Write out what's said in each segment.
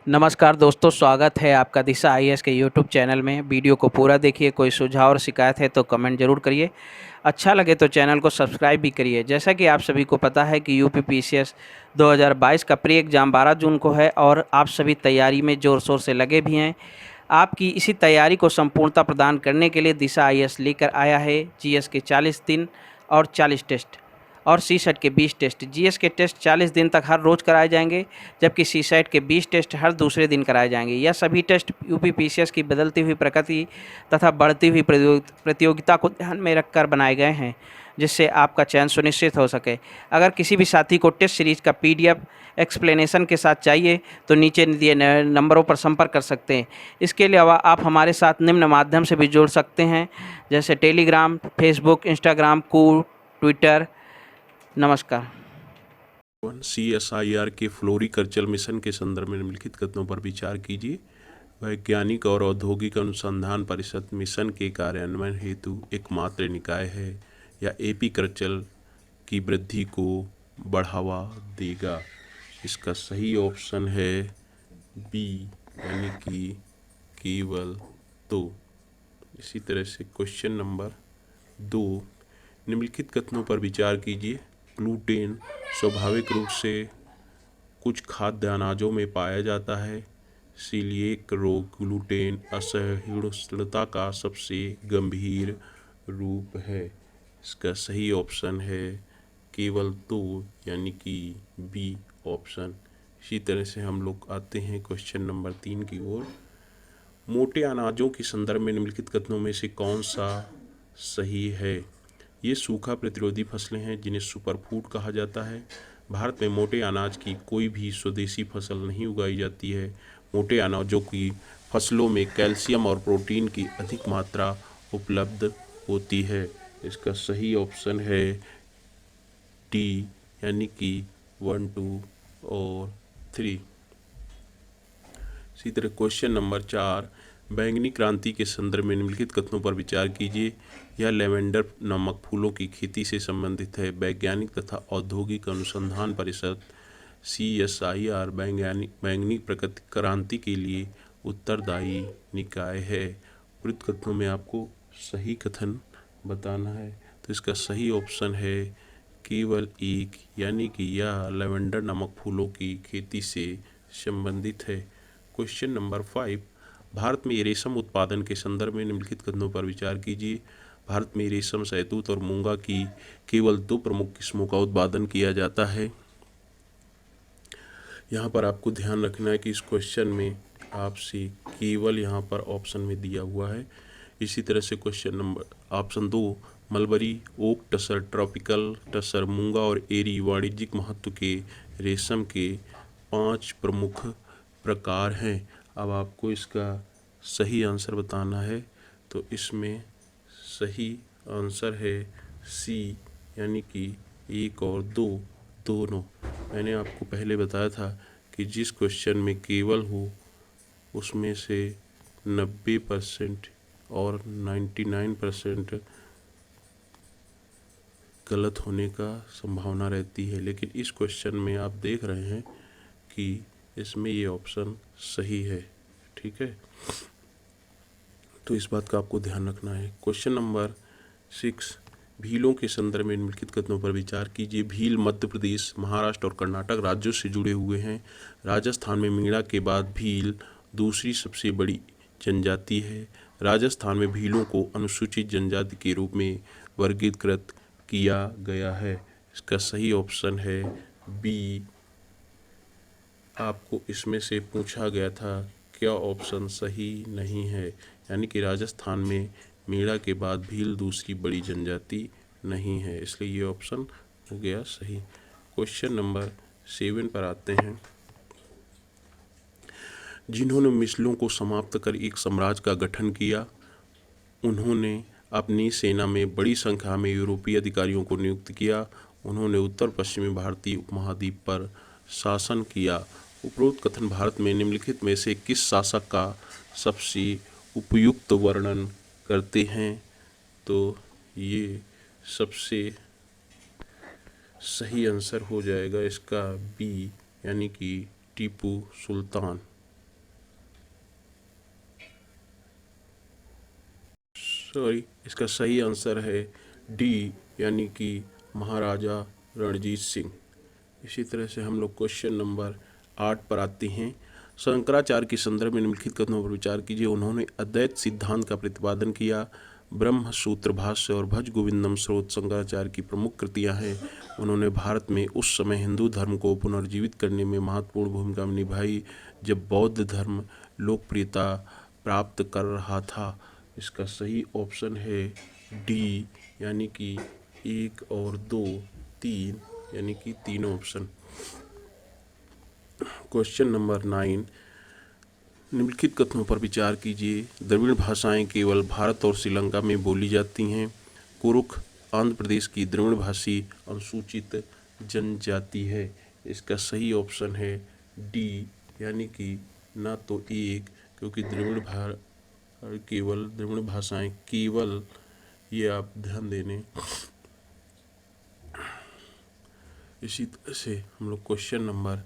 नमस्कार दोस्तों, स्वागत है आपका दिशा आईएएस के यूट्यूब चैनल में। वीडियो को पूरा देखिए। कोई सुझाव और शिकायत है तो कमेंट ज़रूर करिए। अच्छा लगे तो चैनल को सब्सक्राइब भी करिए। जैसा कि आप सभी को पता है कि यूपी पीसीएस 2022 का प्री एग्ज़ाम 12 जून को है और आप सभी तैयारी में ज़ोर शोर से लगे भी हैं। आपकी इसी तैयारी को संपूर्णता प्रदान करने के लिए दिशा आईएएस लेकर आया है जीएस के 40 दिन और 40 टेस्ट और सीसेट के 20 टेस्ट। जीएस के टेस्ट 40 दिन तक हर रोज़ कराए जाएंगे, जबकि सीसेट के 20 टेस्ट हर दूसरे दिन कराए जाएंगे। यह सभी टेस्ट यूपी पीसीएस की बदलती हुई प्रकृति तथा बढ़ती हुई प्रतियोगिता को ध्यान में रखकर बनाए गए हैं, जिससे आपका चयन सुनिश्चित हो सके। अगर किसी भी साथी को टेस्ट सीरीज का पीडीएफ एक्सप्लेनेशन के साथ चाहिए तो नीचे दिए नंबरों पर संपर्क कर सकते हैं। इसके अलावा आप हमारे साथ निम्न माध्यम से भी जुड़ सकते हैं, जैसे Telegram, Facebook, Instagram, cool, Twitter. नमस्कार। CSIR के फ्लोरीकल्चर मिशन के संदर्भ में निम्नलिखित कथनों पर विचार कीजिए। वैज्ञानिक और औद्योगिक अनुसंधान परिषद मिशन के कार्यान्वयन हेतु एकमात्र निकाय है या एपीकल्चर की वृद्धि को बढ़ावा देगा। इसका सही ऑप्शन है बी, यानी कि केवल तो। इसी तरह से क्वेश्चन नंबर 2, निम्नलिखित कथनों पर विचार कीजिए। ग्लूटेन स्वाभाविक रूप से कुछ खाद्य अनाजों में पाया जाता है। सीलिएक रोग ग्लूटेन असहिष्णुता का सबसे गंभीर रूप है। इसका सही ऑप्शन है केवल तो, यानी कि बी ऑप्शन। इसी तरह से हम लोग आते हैं क्वेश्चन नंबर 3 की ओर। मोटे अनाजों के संदर्भ में निम्नलिखित कथनों में से कौन सा सही है? ये सूखा प्रतिरोधी फसलें हैं जिन्हें सुपरफूड कहा जाता है। भारत में मोटे अनाज की कोई भी स्वदेशी फसल नहीं उगाई जाती है। मोटे अनाजों की फसलों में कैल्शियम और प्रोटीन की अधिक मात्रा उपलब्ध होती है। इसका सही ऑप्शन है डी, यानी कि 1, 2 और 3। इसी तरह क्वेश्चन नंबर 4, बैंगनी क्रांति के संदर्भ में निम्नलिखित कथनों पर विचार कीजिए। यह लेवेंडर नामक फूलों की खेती से संबंधित है। वैज्ञानिक तथा औद्योगिक अनुसंधान परिषद CSIR बैंगनी क्रांति के लिए उत्तरदायी निकाय है। उक्त कथनों में आपको सही कथन बताना है, तो इसका सही ऑप्शन है केवल एक, यानी कि यह लेवेंडर नामक फूलों की खेती से संबंधित है। क्वेश्चन नंबर 5, भारत में रेशम उत्पादन के संदर्भ में निम्नलिखित कथनों पर विचार कीजिए। भारत में रेशम, शहतूत और मूंगा की केवल 2 प्रमुख किस्मों का उत्पादन किया जाता है। यहाँ पर आपको ध्यान रखना है कि इस क्वेश्चन में आपसे केवल यहाँ पर ऑप्शन में दिया हुआ है। इसी तरह से question number option 2, mulberry, oak tasar, tropical tasar, muga और एरी वाणिज्यिक महत्व के रेशम के 5 प्रमुख प्रकार हैं। अब आपको इसका सही आंसर बताना है, तो इसमें सही आंसर है सी, यानी कि 1 और 2 दोनों। मैंने आपको पहले बताया था कि जिस क्वेश्चन में केवल हो उसमें से 90% और 99% गलत होने का संभावना रहती है, लेकिन इस क्वेश्चन में आप देख रहे हैं कि इसमें ये ऑप्शन सही है। ठीक है, तो इस बात का आपको ध्यान रखना है। क्वेश्चन नंबर 6, भीलों के संदर्भ में निम्नलिखित कथनों पर विचार कीजिए। भील मध्य प्रदेश, महाराष्ट्र और कर्नाटक राज्यों से जुड़े हुए हैं। राजस्थान में मीणा के बाद भील दूसरी सबसे बड़ी जनजाति है। राजस्थान में भीलों को अनुसूचित जनजाति के रूप में वर्गीकृत किया गया है। इसका सही ऑप्शन है बी। आपको इसमें से पूछा गया था क्या ऑप्शन सही नहीं है, यानी कि राजस्थान में मीणा के बाद भील दूसरी बड़ी जनजाति नहीं है, इसलिए ये ऑप्शन हो गया सही। क्वेश्चन नंबर 7 पर आते हैं। जिन्होंने मिस्लों को समाप्त कर एक साम्राज्य का गठन किया, उन्होंने अपनी सेना में बड़ी संख्या में यूरोपीय अधिकारियों को नियुक्त किया। उन्होंने उत्तर पश्चिमी भारतीय उपमहाद्वीप पर शासन किया। उपरोक्त कथन भारत में निम्नलिखित में से किस शासक का सबसे उपयुक्त वर्णन करते हैं? तो ये सबसे सही आंसर हो जाएगा इसका बी, यानी कि टीपू सुल्तान। सॉरी, इसका सही आंसर है डी, यानी कि महाराजा रणजीत सिंह। इसी तरह से हम लोग क्वेश्चन नंबर 8 पर आते हैं। शंकराचार्य के संदर्भ में निम्नलिखित कथनों पर विचार कीजिए। उन्होंने अद्वैत सिद्धांत का प्रतिपादन किया। ब्रह्म सूत्र भाष्य और भज गोविंदम स्रोत शंकराचार्य की प्रमुख कृतियां हैं। उन्होंने भारत में उस समय हिंदू धर्म को पुनर्जीवित करने में महत्वपूर्ण भूमिका निभाई जब बौद्ध धर्म लोकप्रियता प्राप्त कर रहा था। इसका सही ऑप्शन है डी, यानी कि 1 और 2, 3, यानी कि तीनों ऑप्शन। क्वेश्चन नंबर 9, निम्नलिखित कथनों पर विचार कीजिए। द्रविड़ भाषाएं केवल भारत और श्रीलंका में बोली जाती हैं। कुरुख आंध्र प्रदेश की द्रविड़ भाषी अनुसूचित जनजाति है। इसका सही ऑप्शन है डी, यानी कि ना तो 1, क्योंकि द्रविड़ भाषाएं केवल, ये आप ध्यान देने। इसी तरह से हम लोग क्वेश्चन नंबर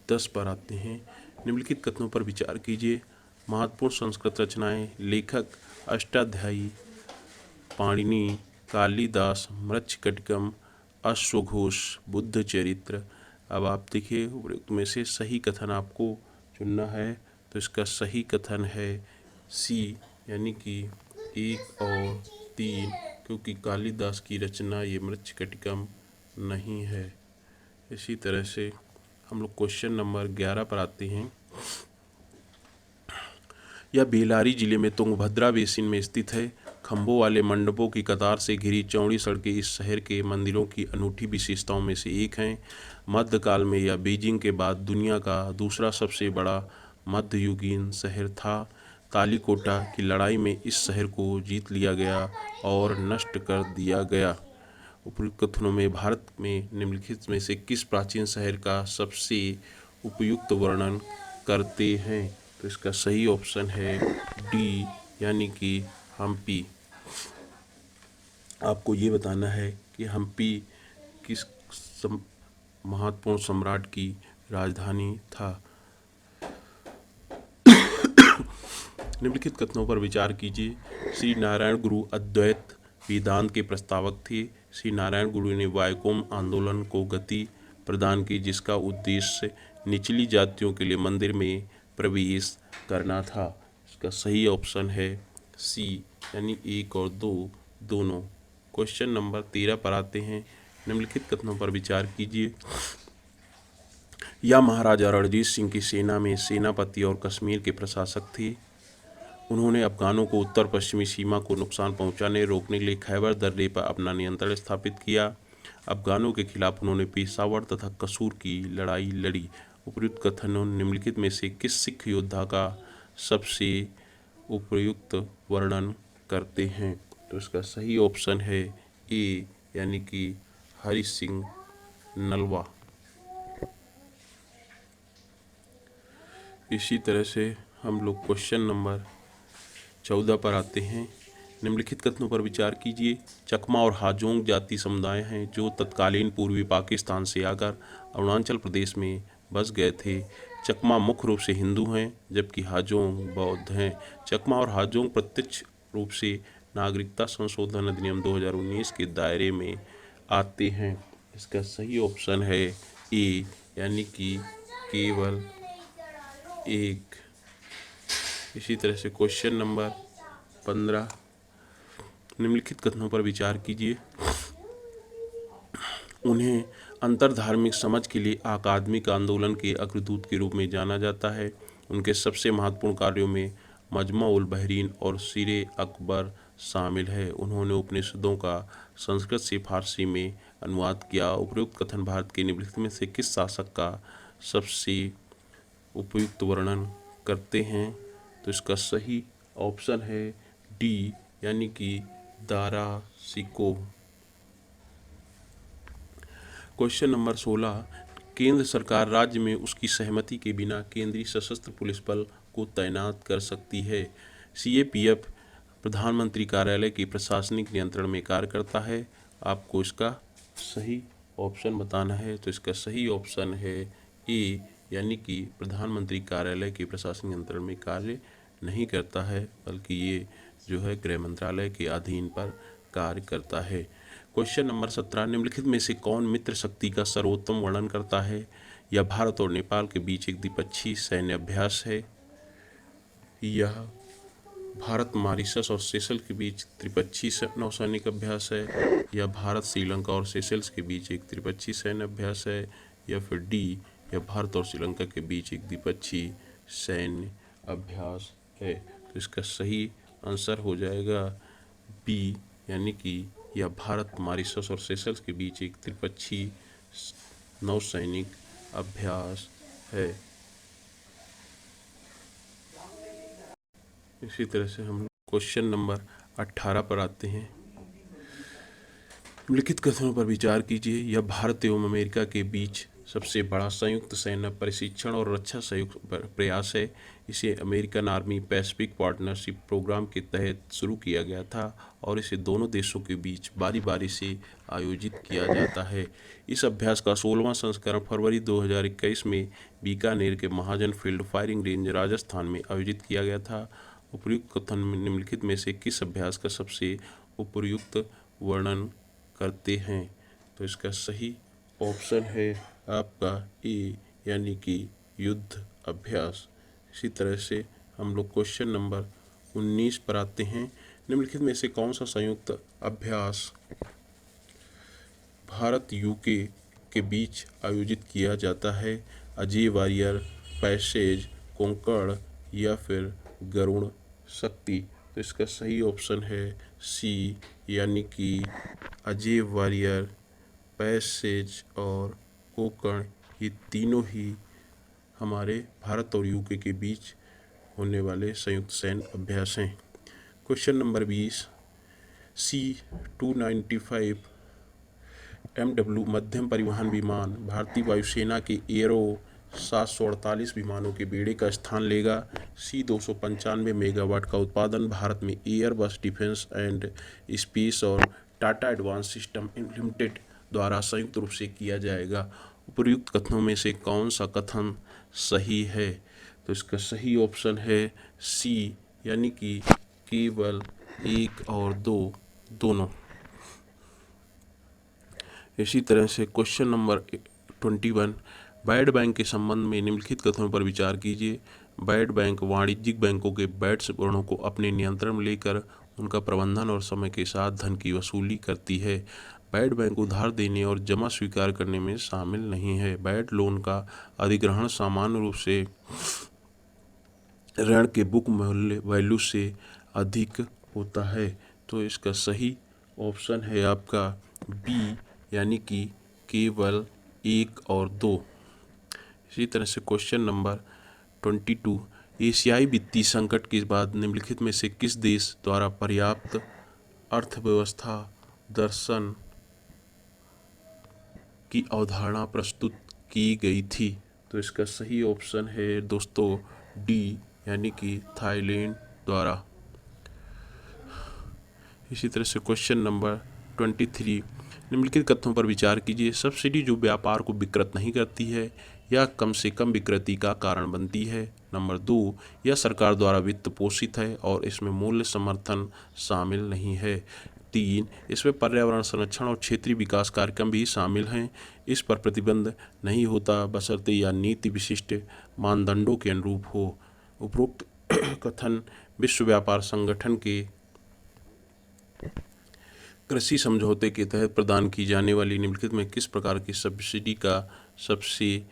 10 पर आते हैं। निम्नलिखित कथनों पर विचार कीजिए। महत्वपूर्ण संस्कृत रचनाएं, लेखक अष्टाध्यायी, पाणिनि, कालिदास, मृच्छकटिकम, अश्वघोष, बुद्ध चरित्र। अब आप देखिए उपयुक्त में से सही कथन आपको चुनना है। तो इसका सही कथन है सी, यानी कि 1 और 3, क्योंकि कालिदास की रचना ये मृच्छकटिकम नहीं है। इसी तरह से हम लोग क्वेश्चन नंबर 11 पर आते हैं। यह बेल्लारी जिले में तुंगभद्रा बेसिन में स्थित है। खंभों वाले मंडपों की कतार से घिरी चौड़ी सड़कें इस शहर के मंदिरों की अनूठी विशेषताओं में से एक हैं। मध्यकाल में यह बीजिंग के बाद दुनिया का दूसरा सबसे बड़ा मध्ययुगीन शहर था। तालीकोटा की लड़ाई में इस शहर को जीत लिया गया और नष्ट कर दिया गया। उपयुक्त कथनों में भारत में निम्नलिखित में से किस प्राचीन शहर का सबसे उपयुक्त वर्णन करते हैं? तो इसका सही ऑप्शन है डी, यानी कि हम्पी। आपको ये बताना है कि हम्पी किस महत्वपूर्ण सम्राट की राजधानी था। निम्नलिखित कथनों पर विचार कीजिए। श्री नारायण गुरु अद्वैत वेदांत के प्रस्तावक थे। श्री नारायण गुरु ने वायकोम आंदोलन को गति प्रदान की, जिसका उद्देश्य निचली जातियों के लिए मंदिर में प्रवेश करना था। इसका सही ऑप्शन है सी, यानी 1 और 2 दोनों। क्वेश्चन नंबर 13 पर आते हैं। निम्नलिखित कथनों पर विचार कीजिए। यह महाराजा रणजीत सिंह की सेना में सेनापति और कश्मीर के प्रशासक थे। उन्होंने अफगानों को उत्तर पश्चिमी सीमा को नुकसान पहुंचाने रोकने के लिए खैबर दर्रे पर अपना नियंत्रण स्थापित किया। अफगानों के खिलाफ उन्होंने पेशावर तथा कसूर की लड़ाई लड़ी। उपयुक्त कथनों निम्नलिखित में से किस सिख योद्धा का सबसे उपयुक्त वर्णन करते हैं? तो इसका सही ऑप्शन है ए, यानी कि हरि सिंह नलवा। इसी तरह से हम लोग क्वेश्चन नंबर 14 पर आते हैं। निम्नलिखित कथनों पर विचार कीजिए। चकमा और हाजोंग जाति समुदाय हैं जो तत्कालीन पूर्वी पाकिस्तान से आकर अरुणाचल प्रदेश में बस गए थे। चकमा मुख्य रूप से हिंदू हैं, जबकि हाजोंग बौद्ध हैं। चकमा और हाजोंग प्रत्यक्ष रूप से नागरिकता संशोधन अधिनियम 2019 के दायरे में आते हैं। इसका सही ऑप्शन है ए, यानी कि केवल 1। इसी तरह से क्वेश्चन नंबर 15, निम्नलिखित कथनों पर विचार कीजिए। उन्हें अंतरधार्मिक समझ के लिए अकादमिक आंदोलन के अग्रदूत के रूप में जाना जाता है। उनके सबसे महत्वपूर्ण कार्यों में मजमा उल बहरीन और सीरे अकबर शामिल है। उन्होंने उपनिषदों का संस्कृत से फारसी में अनुवाद किया। उपयुक्त कथन भारत के निम्नलिखित में से किस शासक का सबसे उपयुक्त वर्णन करते हैं? तो इसका सही ऑप्शन है डी, यानी कि दारा सिकोह। क्वेश्चन नंबर 16, केंद्र सरकार राज्य में उसकी सहमति के बिना केंद्रीय सशस्त्र पुलिस बल को तैनात कर सकती है। सीएपीएफ प्रधानमंत्री कार्यालय के प्रशासनिक नियंत्रण में कार्य करता है। आपको इसका सही ऑप्शन बताना है। तो इसका सही ऑप्शन है ए, यानी कि प्रधानमंत्री कार्यालय के प्रशासनिक नियंत्रण में कार्य नहीं करता है, बल्कि ये जो है गृह मंत्रालय के अधीन पर कार्य करता है। क्वेश्चन नंबर 17, निम्नलिखित में से कौन मित्र शक्ति का सर्वोत्तम वर्णन करता है? यह भारत और नेपाल के बीच एक द्विपक्षीय सैन्य अभ्यास है। यह भारत मॉरिशस और सेशल्स के बीच त्रिपक्षीय नौसैनिक अभ्यास है। यह भारत श्रीलंका और सेशल्स के बीच एक त्रिपक्षीय सैन्य अभ्यास है। या फिर डी, यह भारत और श्रीलंका के बीच एक द्विपक्षीय सैन्य अभ्यास है। तो इसका सही आंसर हो जाएगा बी, यानी कि यह भारत मॉरिशस और सेशल्स के बीच एक त्रिपक्षीय नौसैनिक अभ्यास है। इसी तरह से हम क्वेश्चन नंबर 18 पर आते हैं। निम्नलिखित कथनों पर विचार कीजिए। यह भारत एवं अमेरिका के बीच सबसे बड़ा संयुक्त सैन्य प्रशिक्षण और रक्षा सहयोग प्रयास है। इसे American army Pacific partnership programme के तहत शुरू किया गया था और इसे दोनों देशों के बीच बारी बारी से आयोजित किया जाता है। इस अभ्यास का 16वां संस्करण फरवरी 2021 में बीकानेर के महाजन फील्ड फायरिंग रेंज राजस्थान में आयोजित किया गया था। उपर्युक्त कथन निम्नलिखित में से किस अभ्यास का सबसे उपयुक्त वर्णन करते हैं? तो इसका सही ऑप्शन है आपका ए, यानी कि युद्ध अभ्यास। इसी तरह से हम लोग क्वेश्चन नंबर 19 पर आते हैं। निम्नलिखित में से कौन सा संयुक्त अभ्यास भारत यूके के बीच आयोजित किया जाता है? अजय वॉरियर, पैसेज, कोंकण या फिर गरुण शक्ति। तो इसका सही ऑप्शन है सी, यानी कि अजय वॉरियर, पैसेज और कोंकण, ये तीनों ही हमारे भारत और यूके के बीच होने वाले संयुक्त सैन्य अभ्यास हैं। क्वेश्चन नंबर 20, C-295 MW मध्यम परिवहन विमान भारतीय वायुसेना के एरो 748 विमानों के बेड़े का स्थान लेगा। C-295 मेगावाट का उत्पादन भारत में एयरबस डिफेंस एंड स्पेस और टाटा एडवांस सिस्टम लिमिटेड द्वारा संयुक्त रूप से किया जाएगा। उपर्युक्त कथनों में से कौन सा कथन सही है? तो इसका सही ऑप्शन है सी, यानी कि केवल 1 और 2 दोनों। इसी तरह से क्वेश्चन नंबर 21, बैड बैंक के संबंध में निम्नलिखित कथनों पर विचार कीजिए। बैड बैंक वाणिज्यिक बैंकों के बैड ऋणों को अपने नियंत्रण में लेकर उनका प्रबंधन और समय के साथ धन की वसूली करती है। बैड बैंक उधार देने और जमा स्वीकार करने में शामिल नहीं है। बैड लोन का अधिग्रहण सामान्य रूप से ऋण के बुक मूल्य वैल्यू से अधिक होता है। तो इसका सही ऑप्शन है आपका बी, यानी कि केवल 1 और 2। इसी तरह से क्वेश्चन नंबर 22, एशियाई वित्तीय संकट के बाद निम्नलिखित में से किस देश द्वारा पर्याप्त अर्थव्यवस्था दर्शन की अवधारणा प्रस्तुत की गई थी? तो इसका सही ऑप्शन है दोस्तों डी, यानी कि थाईलैंड द्वारा। इसी तरह से क्वेश्चन नंबर 23, निम्नलिखित कथनों पर विचार कीजिए। सब्सिडी जो व्यापार को विकृत नहीं करती है या कम से कम विकृति का कारण बनती है। नंबर 2, यह सरकार द्वारा वित्त पोषित है और इसमें मूल्य समर्थन शामिल नहीं है। 3, इसमें पर्यावरण संरक्षण और क्षेत्रीय विकास कार्यक्रम भी शामिल हैं। इस पर प्रतिबंध नहीं होता बशर्ते यह नीति विशिष्ट मानदंडों के अनुरूप हो। उपरोक्त कथन विश्व व्यापार संगठन के कृषि समझौते के तहत प्रदान की जाने वाली निम्नलिखित में किस प्रकार की सब्सिडी का सबसे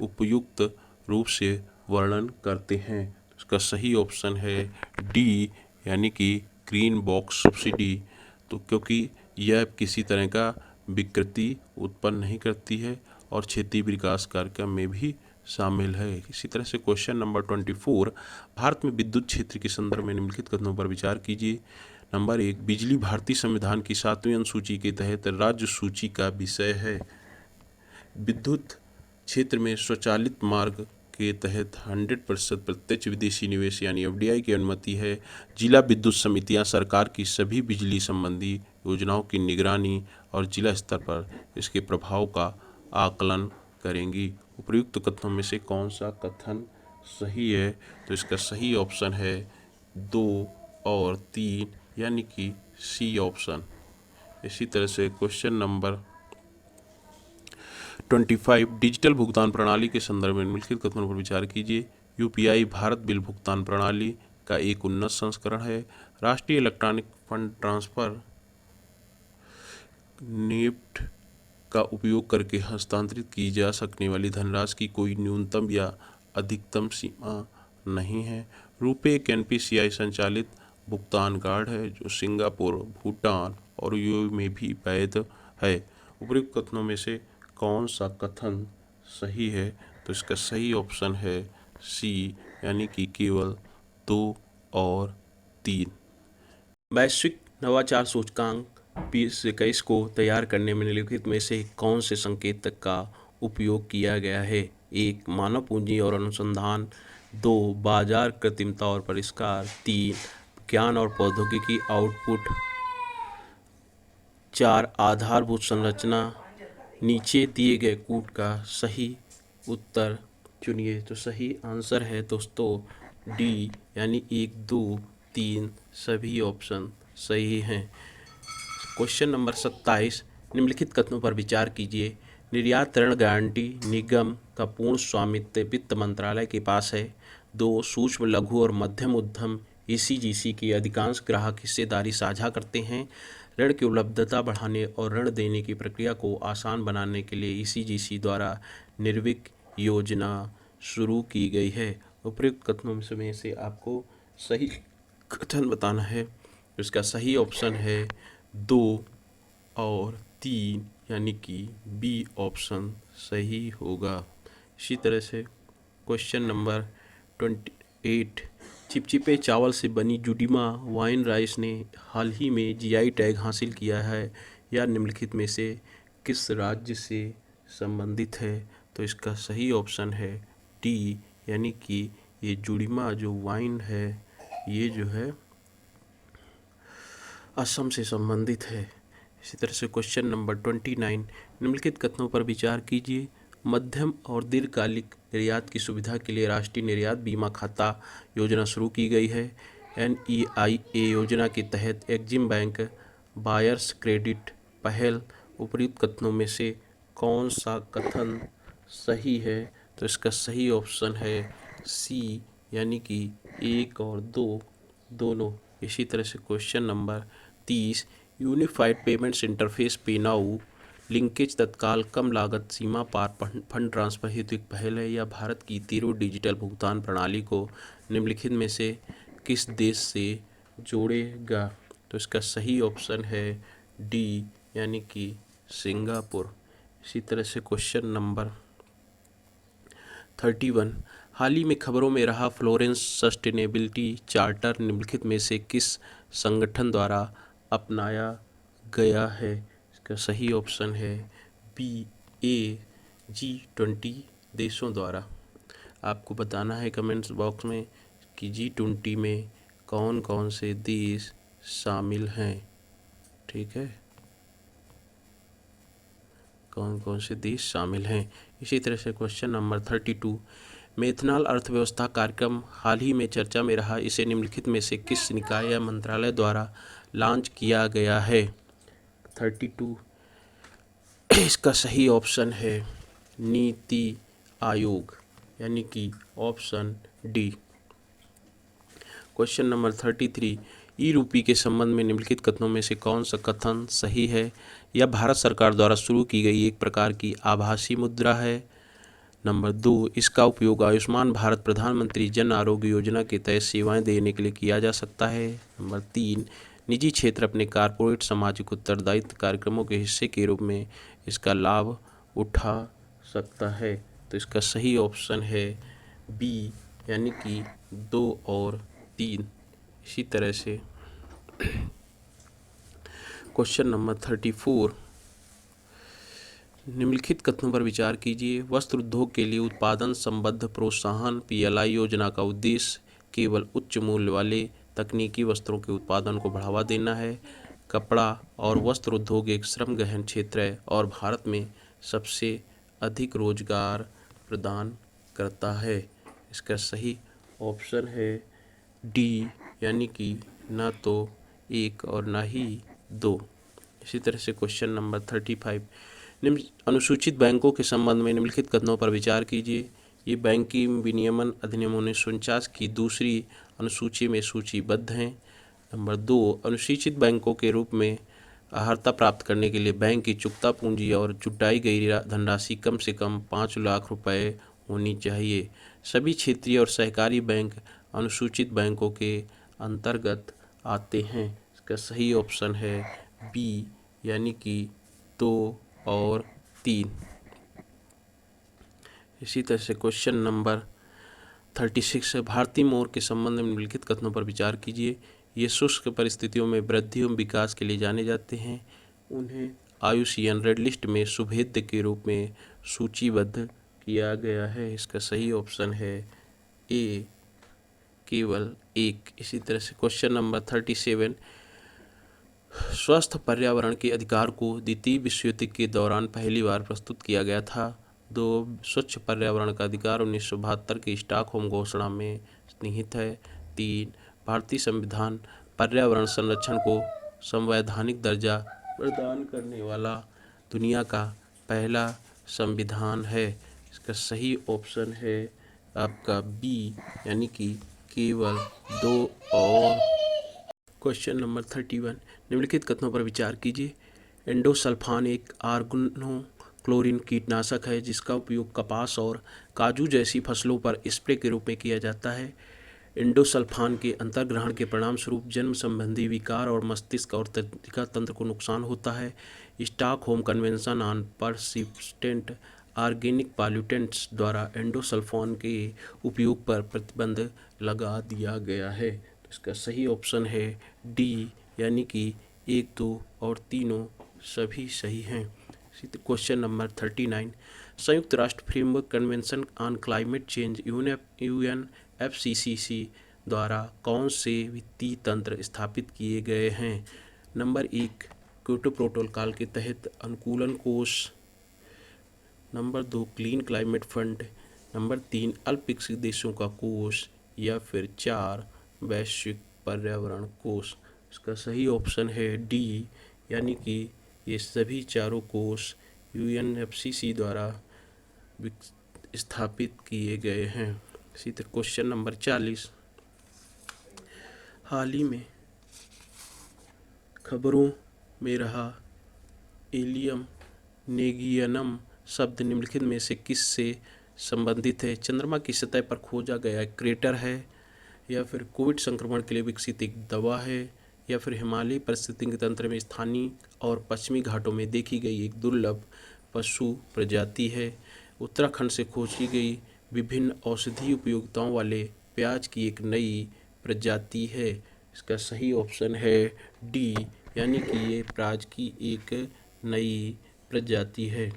उपयुक्त रूप से वर्णन करते हैं? इसका सही ऑप्शन है डी, यानी कि ग्रीन बॉक्स सब्सिडी। तो क्योंकि यह किसी तरह का विकृति उत्पन्न नहीं करती है और क्षेत्रीय विकास कार्यक्रम में भी शामिल है। इसी तरह से क्वेश्चन नंबर 24, भारत में विद्युत क्षेत्र के संदर्भ में निम्नलिखित कथनों पर विचार कीजिए। नंबर 1, बिजली भारतीय संविधान की 7वीं अनुसूची के तहत राज्य सूची का विषय है। विद्युत क्षेत्र में स्वचालित मार्ग के तहत 100% प्रत्यक्ष विदेशी निवेश यानी एफडीआई की अनुमति है। जिला विद्युत समितियां सरकार की सभी बिजली संबंधी योजनाओं की निगरानी और जिला स्तर पर इसके प्रभाव का आकलन करेंगी। उपर्युक्त कथनों में से कौन सा कथन सही है? तो इसका सही ऑप्शन है 2 और 3 यानी कि सी ऑप्शन। इसी तरह से क्वेश्चन नंबर 25 डिजिटल भुगतान प्रणाली के संदर्भ में निम्नलिखित कथनों पर विचार कीजिए। यूपीआई भारत बिल भुगतान प्रणाली का एक उन्नत संस्करण है। राष्ट्रीय इलेक्ट्रॉनिक फंड ट्रांसफर नेफ्ट का उपयोग करके हस्तांतरित की जा सकने वाली धनराशि की कोई न्यूनतम या अधिकतम सीमा नहीं है। रुपे एक एनपीसीआई संचालित भुगतान कार्ड है जो सिंगापुर, भूटान और यूएई में भी वैध है। उपयुक्त कथनों में से कौन सा कथन सही है? तो इसका सही ऑप्शन है सी यानी कि केवल 2 और 3। वैश्विक नवाचार सूचकांक 2021 को तैयार करने में निम्नलिखित में से कौन से संकेतक का उपयोग किया गया है? 1 मानव पूंजी और अनुसंधान, 2 बाजार कृत्रिमता और परिष्कार, 3 ज्ञान और प्रौद्योगिकी आउटपुट, 4 आधारभूत संरचना। नीचे दिए गए कूट का सही उत्तर चुनिए। तो सही आंसर है दोस्तों डी यानी 1, 2, 3 सभी ऑप्शन सही हैं। क्वेश्चन नंबर 27 निम्नलिखित कथनों पर विचार कीजिए। निर्यात ऋण गारंटी निगम का पूर्ण स्वामित्व वित्त मंत्रालय के पास है। 2 सूक्ष्म लघु और मध्यम उद्यम ईसीजीसी के अधिकांश ग्राहक हिस्सेदारी साझा करते हैं। ऋण की उपलब्धता बढ़ाने और ऋण देने की प्रक्रिया को आसान बनाने के लिए ईसीजीसी द्वारा निर्विक योजना शुरू की गई है। उपयुक्त कथनों में से आपको सही कथन बताना है। इसका सही ऑप्शन है 2 और 3 यानी कि बी ऑप्शन सही होगा। इसी तरह से क्वेश्चन नंबर 28 चिपचिपे चावल से बनी जुडीमा वाइन राइस ने हाल ही में जीआई टैग हासिल किया है। यह निम्नलिखित में से किस राज्य से संबंधित है? तो इसका सही ऑप्शन है डी यानी कि ये जुडीमा जो वाइन है ये जो है असम से संबंधित है। इसी तरह से क्वेश्चन नंबर 29 निम्नलिखित कथनों पर विचार कीजिए। मध्यम और दीर्घकालिक निर्यात की सुविधा के लिए राष्ट्रीय निर्यात बीमा खाता योजना शुरू की गई है। NEIA योजना के तहत एग्जिम बैंक बायर्स क्रेडिट पहल। उपयुक्त कथनों में से कौन सा कथन सही है? तो इसका सही ऑप्शन है सी यानी कि 1 और 2 दोनों। इसी तरह से question number 30 unified payments interface पे नाउ लिंकेज तत्काल कम लागत सीमा पार फंड ट्रांसफर हेतु एक पहल है। यह भारत की तीव्र डिजिटल भुगतान प्रणाली को निम्नलिखित में से किस देश से जोड़ेगा? तो इसका सही ऑप्शन है डी यानी कि सिंगापुर। इसी तरह से क्वेश्चन नंबर 31 हाल ही में खबरों में रहा फ्लोरेंस सस्टेनेबिलिटी चार्टर निम्नलिखित में से किस संगठन द्वारा अपनाया गया है? इसका सही ऑप्शन है बी G20 देशों द्वारा। आपको बताना है कमेंट्स बॉक्स में कि G20 में कौन कौन से देश शामिल हैं। ठीक है, कौन कौन से देश शामिल हैं। इसी तरह से क्वेश्चन नंबर 32 मेथनॉल अर्थव्यवस्था कार्यक्रम हाल ही में चर्चा में रहा। इसे निम्नलिखित में से किस निकाय या मंत्रालय द्वारा लॉन्च किया गया है? 32 इसका सही ऑप्शन है नीति आयोग यानी कि ऑप्शन डी। क्वेश्चन नंबर 33 ई रूपी के संबंध में निम्नलिखित कथनों में से कौन सा कथन सही है? यह भारत सरकार द्वारा शुरू की गई एक प्रकार की आभासी मुद्रा है। नंबर 2 इसका उपयोग आयुष्मान भारत प्रधानमंत्री जन आरोग्य योजना के तहत सेवाएं देने के लिए किया जा सकता है। नंबर 3 निजी क्षेत्र अपने कॉरपोरेट सामाजिक उत्तरदायित्व कार्यक्रमों के हिस्से के रूप में इसका लाभ उठा सकता है। तो इसका सही ऑप्शन है बी यानी कि 2 और 3। इसी तरह से क्वेश्चन नंबर 34 निम्नलिखित कथनों पर विचार कीजिए। वस्त्र उद्योग के लिए उत्पादन संबद्ध प्रोत्साहन PLI योजना का उद्देश्य केवल उच्च मूल्य वाले तकनीकी वस्त्रों के उत्पादन को बढ़ावा देना है। कपड़ा और वस्त्र उद्योग एक श्रम गहन क्षेत्र है और भारत में सबसे अधिक रोजगार प्रदान करता है। इसका सही ऑप्शन है डी यानी कि ना तो 1 और ना ही 2। इसी तरह से क्वेश्चन नंबर 35, निम्न अनुसूचित बैंकों के संबंध में निम्नलिखित कथनों पर विचार कीजिए। ये बैंकिंग विनियमन अधिनियम 1949 की दूसरी अनुसूची में सूचीबद्ध हैं। नंबर 2, अनुसूचित बैंकों के रूप में अर्हता प्राप्त करने के लिए बैंक की चुकता पूंजी और जुटाई गई धनराशि कम से कम 5 लाख रुपए होनी चाहिए। सभी क्षेत्रीय और सहकारी बैंक अनुसूचित बैंकों के अंतर्गत आते हैं। इसका सही ऑप्शन है बी, यानी कि 2 और 3। इसी तरह से क्वेश्चन नंबर 36 है, भारतीय मोर के संबंध में निम्नलिखित कथनों पर विचार कीजिए। ये शुष्क परिस्थितियों में वृद्धि एवं विकास के लिए जाने जाते हैं। उन्हें IUCN रेड लिस्ट में सुभेद्य के रूप में सूचीबद्ध किया गया है। इसका सही ऑप्शन है ए, केवल 1। इसी तरह से क्वेश्चन नंबर 37, स्वस्थ पर्यावरण के अधिकार को द्वितीय विश्व युद्ध के दौरान पहली बार प्रस्तुत किया गया था। 2, स्वच्छ पर्यावरण का अधिकार 1972 की स्टॉकहोम घोषणा में निहित है। 3, भारतीय संविधान पर्यावरण संरक्षण को संवैधानिक दर्जा प्रदान करने वाला दुनिया का पहला संविधान है। इसका सही ऑप्शन है आपका बी, यानी कि केवल 2 और। क्वेश्चन नंबर 31, निम्नलिखित कथनों पर विचार कीजिए। एंडोसल्फान एक आर्गेनो क्लोरीन कीटनाशक है जिसका उपयोग कपास और काजू जैसी फसलों पर स्प्रे के रूप में किया जाता है। एंडोसल्फान के अंतर्ग्रहण के परिणामस्वरूप जन्म संबंधी विकार और मस्तिष्क और तंत्रिका तंत्र को नुकसान होता है। Stockholm convention on persistent organic pollutants द्वारा एंडोसल्फान के उपयोग पर प्रतिबंध लगा दिया गया है। तो इसका सही ऑप्शन है डी, यानी कि 1, 2 और तीनों सभी सही हैं। क्वेश्चन नंबर 39, संयुक्त राष्ट्र framework convention on climate change UNFCCC द्वारा कौन से वित्तीय तंत्र स्थापित किए गए हैं। नंबर 1, क्योटो प्रोटोकॉल के तहत अनुकूलन कोष। Number 2, clean climate fund. Number 3, अल्प विकसित देशों का कोष। या फिर 4, वैश्विक पर्यावरण कोष। इसका सही ऑप्शन है डी, यानी कि ये सभी चारों कोष UNFCCC द्वारा स्थापित किए गए हैं। इसी तरह क्वेश्चन नंबर 40, हाल ही में खबरों में रहा एलियम नेगियनम शब्द निम्नलिखित में से किससे संबंधित है। चंद्रमा की सतह पर खोजा गया एक क्रेटर है, या फिर कोविड संक्रमण के लिए विकसित एक दवा है, या फिर हिमालयी पारिस्थितिकी तंत्र में स्थानीय और पश्चिमी घाटों में देखी गई एक दुर्लभ पशु प्रजाति है। उत्तराखंड से खोजी गई विभिन्न औषधीय उपयोगिताओं वाले प्याज की एक नई प्रजाति है। इसका सही ऑप्शन है डी, यानी कि ये प्याज की एक नई प्रजाति है।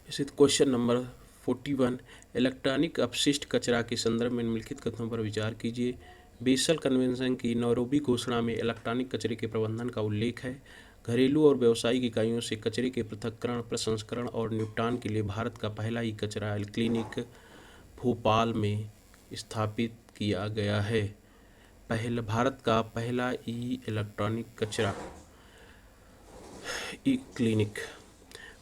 इसी क्वेश्चन नंबर 41, इलेक्ट्रॉनिक अपशिष्ट कचरा के संदर्भ में निम्नलिखित कथनों पर विचार कीजिए। बेसल कन्वेंशन की नैरोबी घोषणा में इलेक्ट्रॉनिक कचरे के प्रबंधन का उल्लेख है। घरेलू और व्यावसायिक इकाइयों से कचरे के पृथक्करण, प्रसंस्करण और निपटान के लिए भारत का पहला ई कचरा क्लिनिक भोपाल में स्थापित किया गया है। भारत का पहला ई इलेक्ट्रॉनिक कचरा ई क्लिनिक।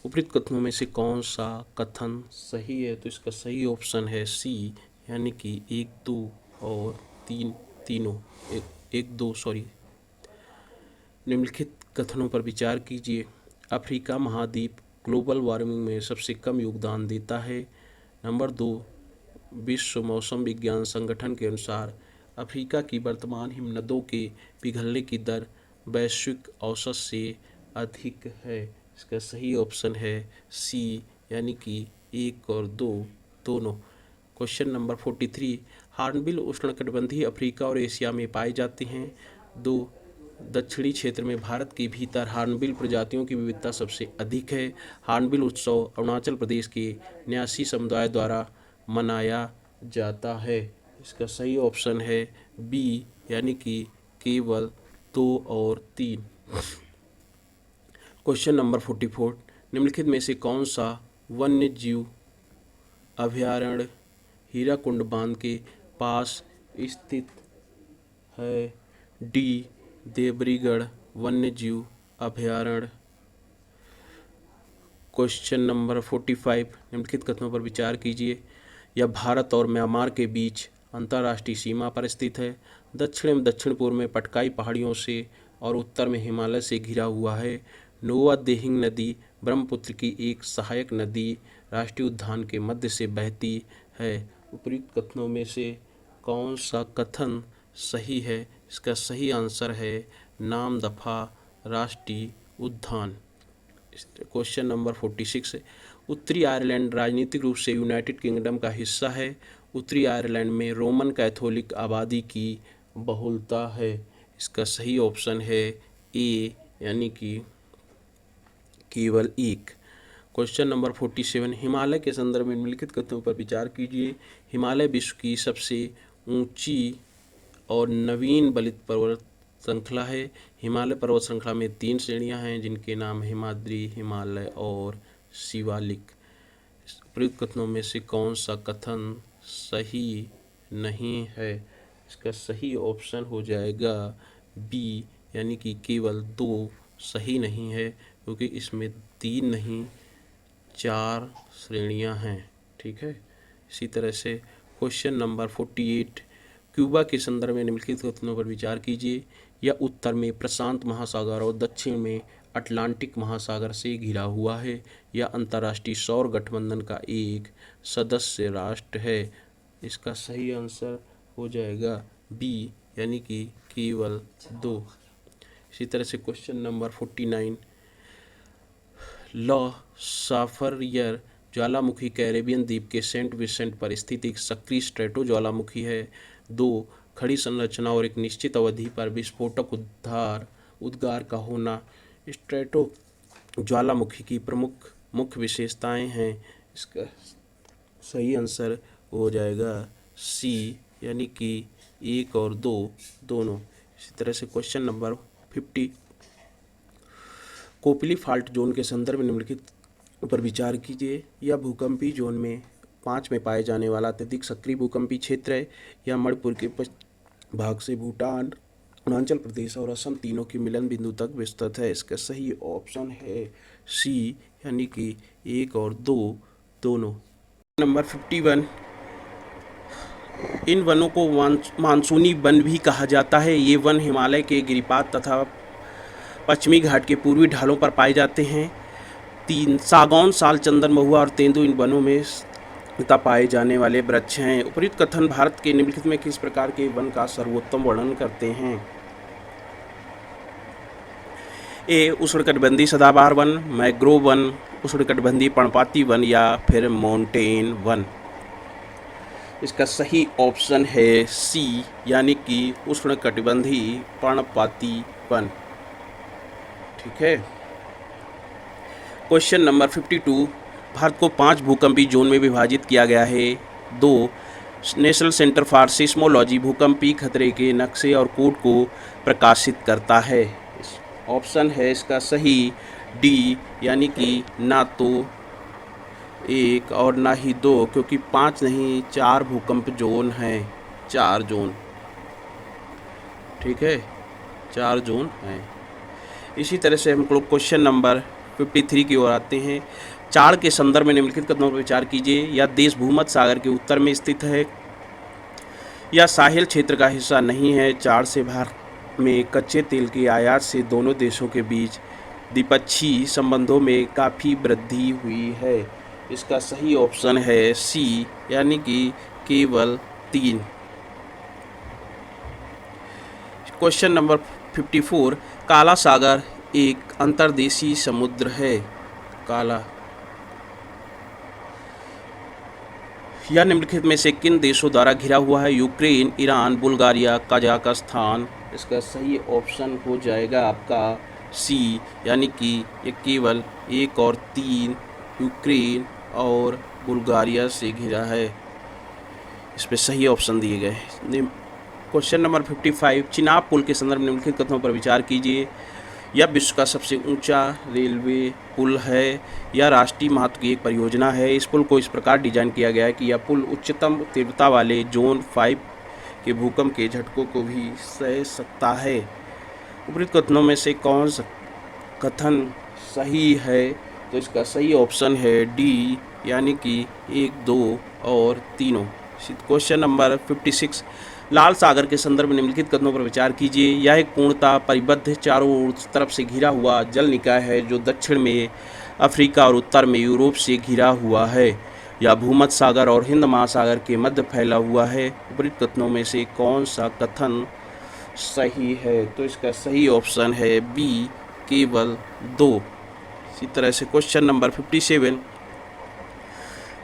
उपरोक्त कथनों में से कौन सा कथन सही है। तो इसका सही ऑप्शन है सी, यानी कि 1, 2 और 3 तीनों 1, 2 सॉरी। निम्नलिखित कथनों पर विचार कीजिए। अफ्रीका महाद्वीप ग्लोबल वार्मिंग में सबसे कम योगदान देता है। नंबर 2, विश्व मौसम विज्ञान संगठन के अनुसार अफ्रीका की वर्तमान हिमनदों के पिघलने की दर वैश्विक औसत से अधिक है। इसका सही ऑप्शन है सी, यानी कि 1 और 2 दोनों। क्वेश्चन नंबर 43, हॉर्नबिल उष्णकटिबंधीय अफ्रीका और एशिया में पाए जाते हैं। 2, दक्षिणी क्षेत्र में भारत के भीतर हॉर्नबिल प्रजातियों की विविधता सबसे अधिक है। हॉर्नबिल उत्सव अरुणाचल प्रदेश के न्यासी समुदाय द्वारा मनाया जाता है। इसका सही ऑप्शन है बी, यानी कि केवल 2 और 3। क्वेश्चन नंबर 44, निम्नलिखित में से कौन सा वन्य जीव अभयारण्य हीराकुंड बांध के पास स्थित है डी देवरीगढ़ वन्यजीव अभयारण्य। क्वेश्चन नंबर 45 निम्नलिखित कथनों पर विचार कीजिए। यह भारत और म्यांमार के बीच अंतर्राष्ट्रीय सीमा पर स्थित है। दक्षिण एवं दक्षिण पूर्व में पटकाई पहाड़ियों से और उत्तर में हिमालय से घिरा हुआ है। नोआ देहिंग नदी ब्रह्मपुत्र की एक सहायक नदी राष्ट्रीय उद्यान के मध्य से बहती है। उपयुक्त कथनों में से कौन सा कथन सही है? इसका सही आंसर है नामदफा राष्ट्रीय उद्यान। क्वेश्चन नंबर 46 उत्तरी आयरलैंड राजनीतिक रूप से यूनाइटेड किंगडम का हिस्सा है। उत्तरी आयरलैंड में रोमन कैथोलिक आबादी की बहुलता है। इसका सही ऑप्शन है ए, यानी कि केवल एक। क्वेश्चन नंबर 47 हिमालय के संदर्भ में निम्नलिखित कथनों पर विचार कीजिए। हिमालय विश्व की सबसे ऊंची और नवीन बलित पर्वत श्रृंखला है। हिमालय पर्वत श्रृंखला में 3 श्रेणियां हैं जिनके नाम हिमाद्री, हिमालय और शिवालिक। प्रयुक्त कथनों में से कौन सा कथन सही नहीं है? इसका सही ऑप्शन हो जाएगा बी, यानी कि केवल 2 सही नहीं है, क्योंकि इसमें 3 नहीं 4 श्रेणियां हैं। ठीक है। इसी तरह से क्वेश्चन नंबर 48 क्यूबा के संदर्भ में निम्नलिखित कथनों पर विचार कीजिए। यह उत्तर में प्रशांत महासागर और दक्षिण में अटलांटिक महासागर से घिरा हुआ है। यह अंतर्राष्ट्रीय सौर गठबंधन का एक सदस्य राष्ट्र है। इसका सही आंसर हो जाएगा बी, यानी कि केवल 2। इसी तरह से क्वेश्चन नंबर 49 लॉ साफरियर ज्वालामुखी कैरेबियन द्वीप के सेंट विंसेंट पर स्थित एक सक्रिय स्ट्रेटो ज्वालामुखी है। 2 खड़ी संरचना और एक निश्चित अवधि पर विस्फोटक उद्गार का होना स्ट्रेटो ज्वालामुखी की प्रमुख मुख्य विशेषताएं हैं। इसका सही आंसर हो जाएगा सी, यानी कि 1 और 2 दोनों। इसी तरह से question number 50 Kopili fault zone के संदर्भ में निम्नलिखित पर विचार कीजिए। यह भूकंपी जोन में 5 में पाए जाने वाला अत्यधिक सक्रिय भूकंपी क्षेत्र है। यह मणिपुर के पश्चिम भाग से भूटान, अरुणाचल प्रदेश और असम तीनों के मिलन बिंदु तक विस्तृत है। इसका सही ऑप्शन है सी, यानी कि 1 और 2 दोनों। नंबर 51 इन वनों को मानसूनी वन भी कहा जाता है। ये वन हिमालय के गिरिपात तथा पश्चिमी घाट के पूर्वी ढालों पर पाए जाते हैं। 3 सागौन, साल, चंदन, महुआ और तेंदू इन वनों में पाए जाने वाले वृक्ष हैं। उपयुक्त कथन भारत के निम्नलिखित में किस प्रकार के वन का सर्वोत्तम वर्णन करते हैं? ए उष्णकटिबंधीय सदाबहार वन, मैंग्रोव वन, उष्णकटिबंधीय पर्णपाती वन या फिर माउंटेन वन। इसका सही ऑप्शन है सी, यानी कि उष्णकटिबंधीय पर्णपाती वन। ठीक है। क्वेश्चन नंबर 52 भारत को 5 भूकंपी जोन में विभाजित किया गया है। 2 नेशनल सेंटर फॉर सिस्मोलॉजी भूकंपी खतरे के नक्शे और कोड को प्रकाशित करता है। ऑप्शन है इसका सही डी, यानी कि ना तो 1 और ना ही 2, क्योंकि 5 नहीं 4 भूकंप जोन हैं। 4 जोन, ठीक है, 4 जोन हैं। इसी तरह से हम लोग क्वेश्चन नंबर 53 की ओर आते हैं। चाड़ के संदर्भ में निम्नलिखित कथनों पर विचार कीजिए। यह देश भूमध्य सागर के उत्तर में स्थित है। यह साहिल क्षेत्र का हिस्सा नहीं है। चाड़ से भारत में कच्चे तेल के आयात से दोनों देशों के बीच द्विपक्षीय संबंधों में काफ़ी वृद्धि हुई है। इसका सही ऑप्शन है सी, यानी कि केवल 3। क्वेश्चन नंबर 54 काला सागर एक अंतर्देशीय समुद्र है। काला यह निम्नलिखित में से किन देशों द्वारा घिरा हुआ है? Ukraine, Iran, Bulgaria, Kazakhstan. इसका सही ऑप्शन हो जाएगा आपका सी, यानी कि ये केवल 1 और 3 यूक्रेन और बुल्गारिया से घिरा है। इस पे सही ऑप्शन दिए गए। क्वेश्चन नंबर 55 चिनाब पुल के संदर्भ में निम्नलिखित कथनों पर विचार कीजिए। यह विश्व का सबसे ऊंचा रेलवे पुल है। यह राष्ट्रीय महत्व की एक परियोजना है। इस पुल को इस प्रकार डिजाइन किया गया है कि यह पुल उच्चतम तीव्रता वाले जोन 5 कि भूकंप के झटकों को भी सह सकता है। उपरोक्त कथनों में से कौन सा कथन सही है? तो इसका सही ऑप्शन है डी, यानी कि 1, 2 और तीनों। क्वेश्चन नंबर 56, लाल सागर के संदर्भ में निम्नलिखित कथनों पर विचार कीजिए। यह एक पूर्णतः परिबद्ध चारों तरफ से घिरा हुआ जल निकाय है जो दक्षिण में अफ्रीका और उत्तर में यूरोप से घिरा हुआ है। यह भूमध्य सागर और हिंद महासागर के मध्य फैला हुआ है। उपरोक्त कथनों में से कौन सा कथन सही है? तो इसका सही ऑप्शन है बी, केवल 2। इसी तरह से क्वेश्चन नंबर 57,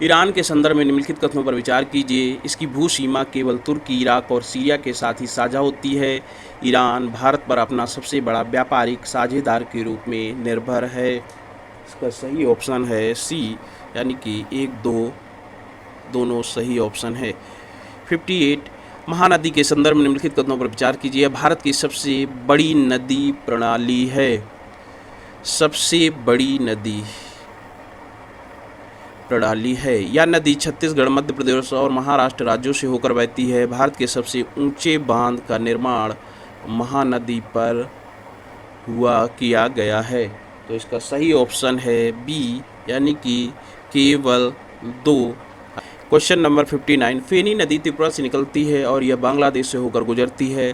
ईरान के संदर्भ में निम्नलिखित कथनों पर विचार कीजिए। इसकी भू सीमा केवल तुर्की, इराक और सीरिया के साथ ही साझा होती है। ईरान भारत पर अपना सबसे बड़ा व्यापारिक साझेदार के रूप में निर्भर है। इसका सही ऑप्शन है सी, यानी कि 1, 2 दोनों सही ऑप्शन है। 58, महानदी के संदर्भ में निम्नलिखित कथनों पर विचार कीजिए। भारत की सबसे बड़ी नदी प्रणाली है। सबसे बड़ी नदी प्रणाली है। यह नदी छत्तीसगढ़, मध्य प्रदेश और महाराष्ट्र राज्यों से होकर बहती है। भारत के सबसे ऊंचे बांध का निर्माण महानदी पर किया गया है। तो इसका सही ऑप्शन है बी, यानी कि केवल 2। क्वेश्चन नंबर 59, फेनी नदी त्रिपुरा से निकलती है और यह बांग्लादेश से होकर गुजरती है।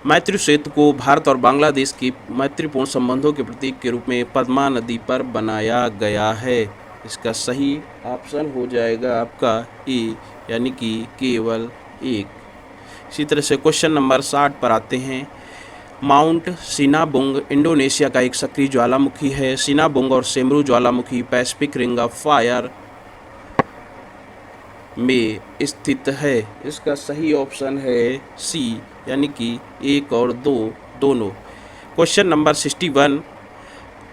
मैत्री सेतु को भारत और बांग्लादेश के मैत्रीपूर्ण संबंधों के प्रतीक के रूप में पद्मा नदी पर बनाया गया है। इसका सही ऑप्शन हो जाएगा आपका ए, यानी कि केवल 1। इसी तरह से क्वेश्चन नंबर 60 पर आते हैं। माउंट सिनाबुंग इंडोनेशिया का एक सक्रिय ज्वालामुखी है। सिनाबुंग और सेमरू ज्वालामुखी पैसिफिक रिंग ऑफ फायर में स्थित है। इसका सही ऑप्शन है सी, यानी कि 1 और 2 दोनों। क्वेश्चन नंबर 61,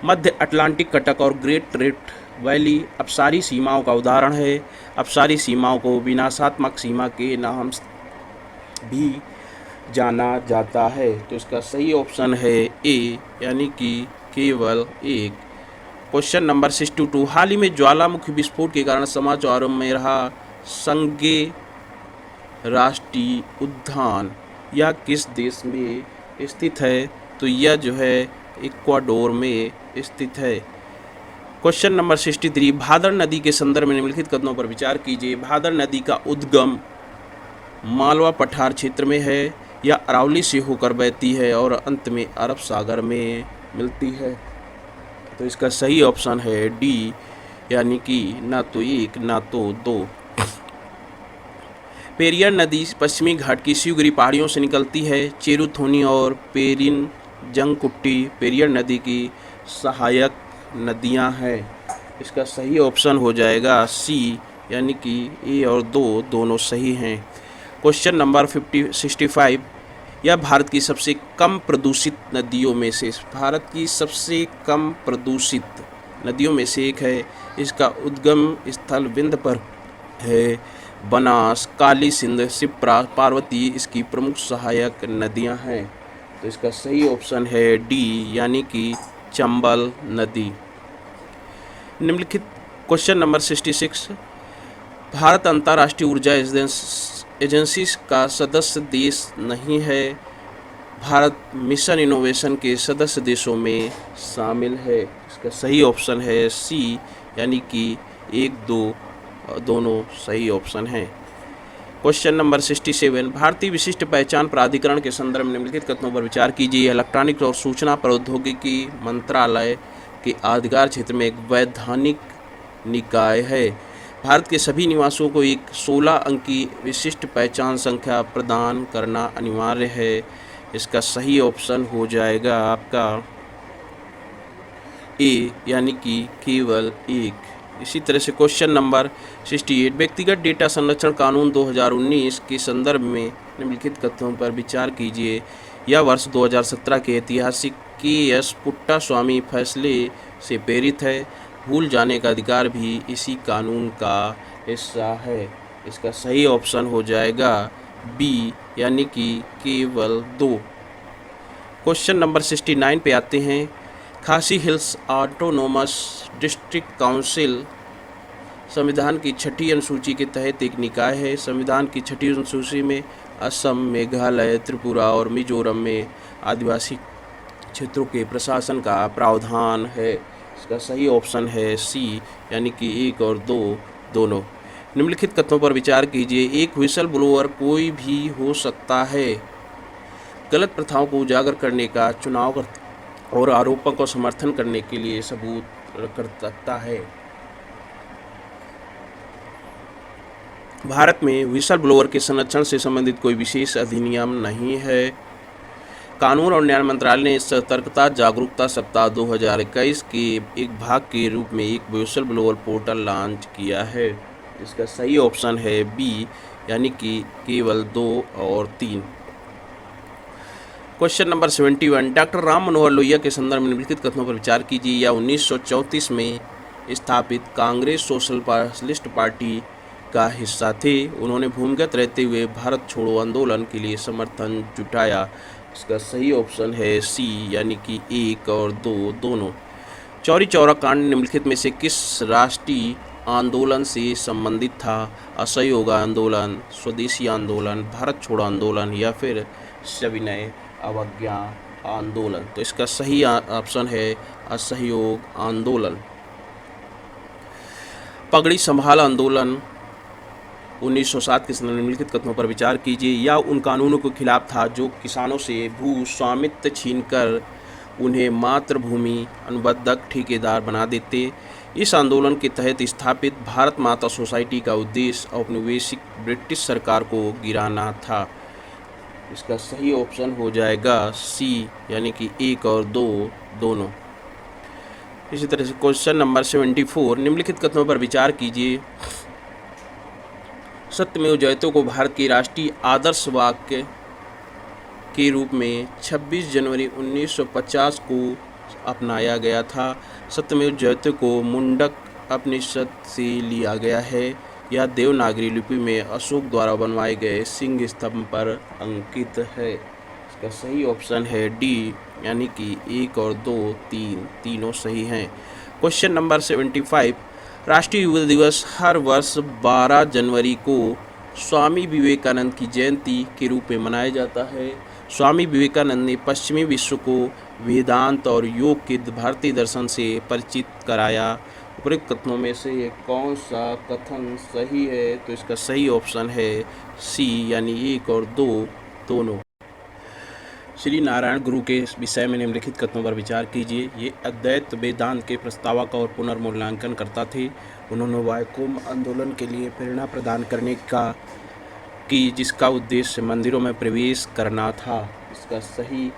मध्य अटलांटिक कटक और ग्रेट रिफ्ट वैली अपसारी सीमाओं का उदाहरण है। अपसारी सीमाओं को विनाशात्मक सीमा के नाम भी जाना जाता है। तो इसका सही ऑप्शन है ए, यानी कि केवल 1। क्वेश्चन नंबर 62, हाल ही में ज्वालामुखी विस्फोट के कारण समाचारों में रहा संगे राष्ट्रीय उद्यान यह किस देश में स्थित है? तो यह जो है इक्वाडोर में स्थित है। क्वेश्चन नंबर 63, भादर नदी के संदर्भ में निम्नलिखित कथनों पर विचार कीजिए। भादर नदी का उद्गम मालवा पठार क्षेत्र में है। यह अरावली से होकर बहती है और अंत में अरब सागर में मिलती है। तो इसका सही ऑप्शन है डी, यानी कि ना तो 1 ना तो 2। पेरियार नदी पश्चिमी घाट की शिवगिरी पहाड़ियों से निकलती है। चेरुथोनी और पेरिन जंगकुट्टी पेरियार नदी की सहायक नदियां हैं। इसका सही ऑप्शन हो जाएगा सी, यानी कि ए और 2 दोनों सही हैं। क्वेश्चन नंबर 65, यह भारत की सबसे कम प्रदूषित नदियों में से एक है। इसका उद्गम स्थल विंध्य पर है। बनास, काली सिंध, शिप्रा, पार्वती इसकी प्रमुख सहायक नदियां हैं। तो इसका सही ऑप्शन है डी, यानी कि चंबल नदी। निम्नलिखित क्वेश्चन नंबर 66, भारत अंतर्राष्ट्रीय ऊर्जा एजेंसी का सदस्य देश नहीं है। भारत मिशन इनोवेशन के सदस्य देशों में शामिल है। इसका सही ऑप्शन है सी, यानी कि 1, 2 दोनों सही ऑप्शन हैं। क्वेश्चन नंबर 67, भारतीय विशिष्ट पहचान प्राधिकरण के संदर्भ में निम्नलिखित कथनों पर विचार कीजिए। इलेक्ट्रॉनिक और सूचना प्रौद्योगिकी मंत्रालय के अधिकार क्षेत्र में एक वैधानिक निकाय है। भारत के सभी निवासियों को एक 16 अंकी विशिष्ट पहचान संख्या प्रदान करना अनिवार्य है। इसका सही ऑप्शन हो जाएगा आपका ए, यानी कि केवल 1। इसी तरह से क्वेश्चन नंबर 68, व्यक्तिगत डेटा संरक्षण कानून 2019 के संदर्भ में निम्नलिखित कथनों पर विचार कीजिए। यह वर्ष 2017 के ऐतिहासिक के.एस. पुट्टास्वामी फैसले से प्रेरित है। भूल जाने का अधिकार भी इसी कानून का हिस्सा है। इसका सही ऑप्शन हो जाएगा बी, यानी कि केवल 2। क्वेश्चन नंबर 69 पे आते हैं। खासी हिल्स ऑटोनोमस डिस्ट्रिक्ट काउंसिल संविधान की छठी अनुसूची के तहत एक निकाय है। संविधान की छठी अनुसूची में असम, मेघालय, त्रिपुरा और मिजोरम में आदिवासी क्षेत्रों के प्रशासन का प्रावधान है। इसका सही ऑप्शन है सी, यानी कि 1 और 2 दोनों। निम्नलिखित कथनों पर विचार कीजिए। एक व्हिसल ब्लोअर कोई भी हो सकता है। गलत प्रथाओं को उजागर करने का, चुनाव और आरोपों को समर्थन करने के लिए सबूत कर सकता है। भारत में व्हिसल ब्लोअर के संरक्षण से संबंधित कोई विशेष अधिनियम नहीं है। कानून और न्याय मंत्रालय ने सतर्कता जागरूकता सप्ताह 2021 के एक भाग के रूप में एक व्हिसल ब्लोअर पोर्टल लॉन्च किया है। इसका सही ऑप्शन है बी, यानी कि केवल 2 और 3। Question number 71, doctor Ram Manohar Lohia के संदर्भ में निम्नलिखित कथनों पर विचार कीजिए। या 1934 में स्थापित कांग्रेस सोशलिस्ट पार्टी का हिस्सा थे। उन्होंने भूमिगत रहते हुए भारत छोड़ो आंदोलन के लिए समर्थन जुटाया। इसका सही ऑप्शन है सी, यानी कि 1 और 2 दोनों। चौरी चौरा कांड निम्नलिखित में से किस राष्ट्रीय आंदोलन से संबंधित था? असहयोग आंदोलन, स्वदेशी आंदोलन, भारत छोड़ो आंदोलन या फिर सविनय अवज्ञा आंदोलन? तो इसका सही ऑप्शन है असहयोग आंदोलन। पगड़ी संभाल आंदोलन 1907 के संदर्भ में निम्नलिखित कथनों पर विचार कीजिए। यह उन कानूनों के खिलाफ था जो किसानों से भू स्वामित्व छीनकर उन्हें मातृभूमि अनुबंधक ठेकेदार बना देते। इस आंदोलन के तहत स्थापित भारत माता सोसाइटी का उद्देश्य औपनिवेशिक ब्रिटिश सरकार को गिराना था। इसका सही ऑप्शन हो जाएगा सी, यानी कि 1 और 2 दोनों। इसी तरह से क्वेश्चन नंबर 74, निम्नलिखित कथनों पर विचार कीजिए। सत्यमेव जयते को भारत के राष्ट्रीय आदर्श वाक्य के रूप में 26 जनवरी 1950 को अपनाया गया था। सत्यमेव जयते को मुंडक उपनिषद से लिया गया है। यह देवनागरी लिपि में अशोक द्वारा बनवाए गए सिंह स्तंभ पर अंकित है। इसका सही ऑप्शन है डी, यानी कि 1 और 2 3 तीनों सही हैं। क्वेश्चन नंबर 75, राष्ट्रीय युवा दिवस हर वर्ष 12 जनवरी को स्वामी विवेकानंद की जयंती के रूप में मनाया जाता है। स्वामी विवेकानंद ने पश्चिमी विश्व को वेदांत और योग के भारतीय दर्शन से परिचित कराया। उपरोक्त कथनों में से कौन सा कथन सही है? तो इसका सही ऑप्शन है सी, यानी 1 और 2 दोनों। श्री नारायण गुरु के विषय में निम्नलिखित कथनों पर विचार कीजिए। ये अद्वैत वेदांत के प्रस्तावक और पुनर्मूल्यांकन करता थे। उन्होंने वायकोम आंदोलन के लिए प्रेरणा प्रदान करने की जिसका उद्देश्य मंदिरों में प्रवेश करना था। इसका सही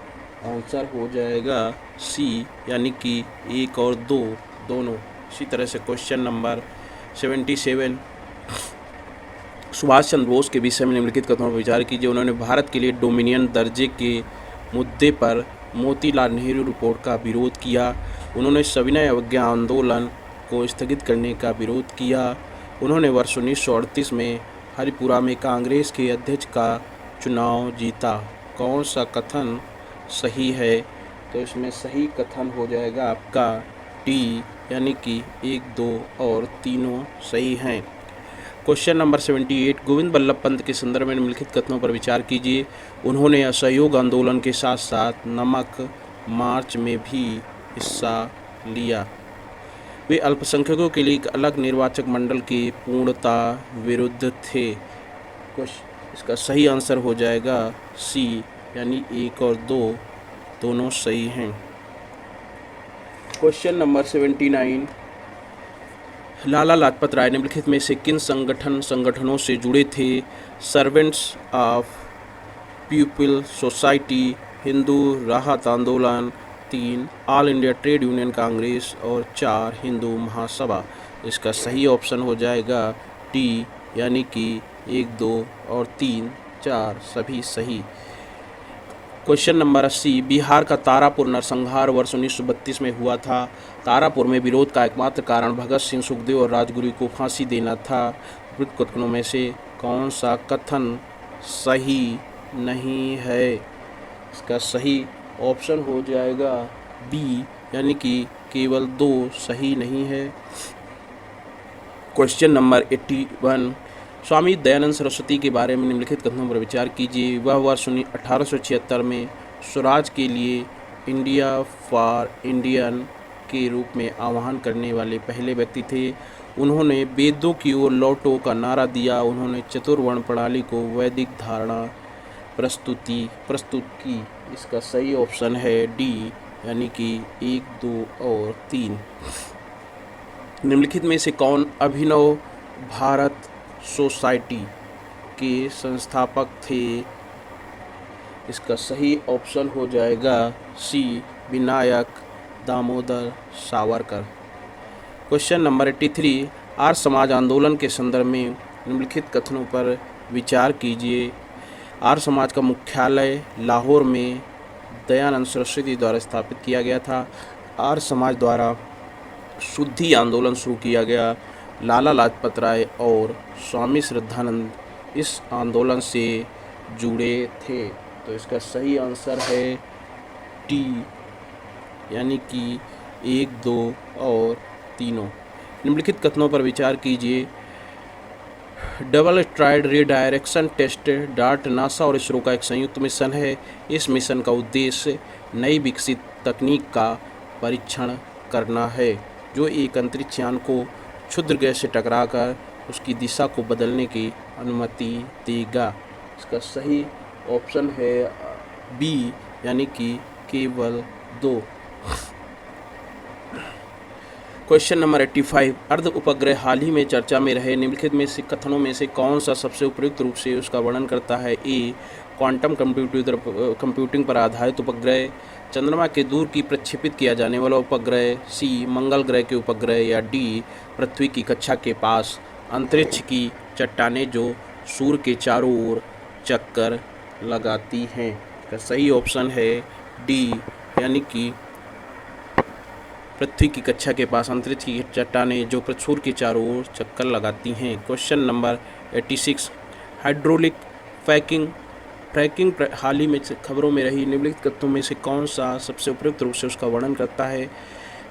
आंसर हो जाएगा सी, यानी कि 1 और 2 दोनों। इसी तरह से क्वेश्चन नंबर 77, सुभाष चंद्र बोस के विषय में निम्नलिखित कथनों पर विचार कीजिए। उन्होंने भारत के लिए डोमिनियन दर्जे के मुद्दे पर मोतीलाल नेहरू रिपोर्ट का विरोध किया। उन्होंने सविनय अवज्ञा आंदोलन को स्थगित करने का विरोध किया। उन्होंने वर्ष 1938 में हरिपुरा में कांग्रेस के अध्यक्ष का चुनाव जीता। कौन सा कथन सही है? तो इसमें सही कथन हो जाएगा आपका डी, यानी कि 1 2 और तीनों सही हैं। क्वेश्चन नंबर 78, गोविंद बल्लभ पंत के संदर्भ में निम्नलिखित कथनों पर विचार कीजिए। उन्होंने असहयोग आंदोलन के साथ साथ नमक मार्च में भी हिस्सा लिया। वे अल्पसंख्यकों के लिए एक अलग निर्वाचक मंडल के पूर्णता विरुद्ध थे। इसका सही आंसर हो जाएगा सी, यानी 1 और 2 दोनों सही हैं। क्वेश्चन नंबर 79, लाला लाजपत राय निम्नलिखित में से किन संगठनों से जुड़े थे? Servants of people society, Hindu राहत आंदोलन, 3 all India trade union Congress और 4 हिंदू महासभा। इसका सही ऑप्शन हो जाएगा डी, यानी कि 1 2 और 3 4 सभी सही। क्वेश्चन नंबर 80, बिहार का तारापुर नरसंहार वर्ष 1932 में हुआ था। तारापुर में विरोध का एकमात्र कारण भगत सिंह, सुखदेव और राजगुरु को फांसी देना था। उपरोक्त कथनों में से कौन सा कथन सही नहीं है? इसका सही ऑप्शन हो जाएगा बी, यानी कि केवल 2 सही नहीं है। क्वेश्चन नंबर 81, स्वामी दयानंद सरस्वती के बारे में निम्नलिखित कथनों पर विचार कीजिए। वह वर्ष 1876 में स्वराज के लिए इंडिया फॉर इंडियन के रूप में आह्वान करने वाले पहले व्यक्ति थे। उन्होंने वेदों की ओर लौटो का नारा दिया। उन्होंने चतुर्वर्ण प्रणाली को वैदिक धारणा प्रस्तुत की। इसका सही ऑप्शन है डी, यानी कि 1, 2 और 3। निम्नलिखित में से कौन अभिनव भारत सोसाइटी के संस्थापक थे? इसका सही ऑप्शन हो जाएगा सी, विनायक दामोदर सावरकर। क्वेश्चन नंबर 83, आर्य समाज आंदोलन के संदर्भ में निम्नलिखित कथनों पर विचार कीजिए। आर्य समाज का मुख्यालय लाहौर में दयानंद सरस्वती द्वारा स्थापित किया गया था। आर्य समाज द्वारा शुद्धि आंदोलन शुरू किया गया। लाला लाजपत राय और स्वामी श्रद्धानंद इस आंदोलन से जुड़े थे। तो इसका सही आंसर है डी, यानी कि 1, 2 और 3। निम्नलिखित कथनों पर विचार कीजिए। Double stride redirection test DART NASA और इसरो का एक संयुक्त मिशन है। इस मिशन का उद्देश्य नई विकसित तकनीक का परीक्षण करना है, जो एक अंतरिक्ष यान को क्षुद्र ग्रह से टकराकर उसकी दिशा को बदलने की अनुमति देगा। इसका सही ऑप्शन है बी, यानी कि केवल 2। क्वेश्चन नंबर 85, अर्ध उपग्रह हाल ही में चर्चा में रहे निम्नलिखित में से कथनों में से कौन सा सबसे उपयुक्त रूप से उसका वर्णन करता है? ए, क्वांटम कंप्यूटिंग पर आधारित उपग्रह, चंद्रमा के दूर की प्रक्षेपित किया जाने वाला उपग्रह, सी, मंगल ग्रह के उपग्रह, या डी, पृथ्वी की कक्षा के पास अंतरिक्ष की चट्टानें जो सूर्य के चारों ओर चक्कर लगाती हैं। इसका सही ऑप्शन है डी, यानी कि पृथ्वी की कक्षा के पास अंतरिक्ष की चट्टानें जो सूर्य के चारों ओर चक्कर लगाती हैं। क्वेश्चन नंबर 86, हाइड्रोलिक फ्रैकिंग हाल ही में खबरों में रही निम्नलिखित कथनों में से कौन सा सबसे उपयुक्त रूप से उसका वर्णन करता है?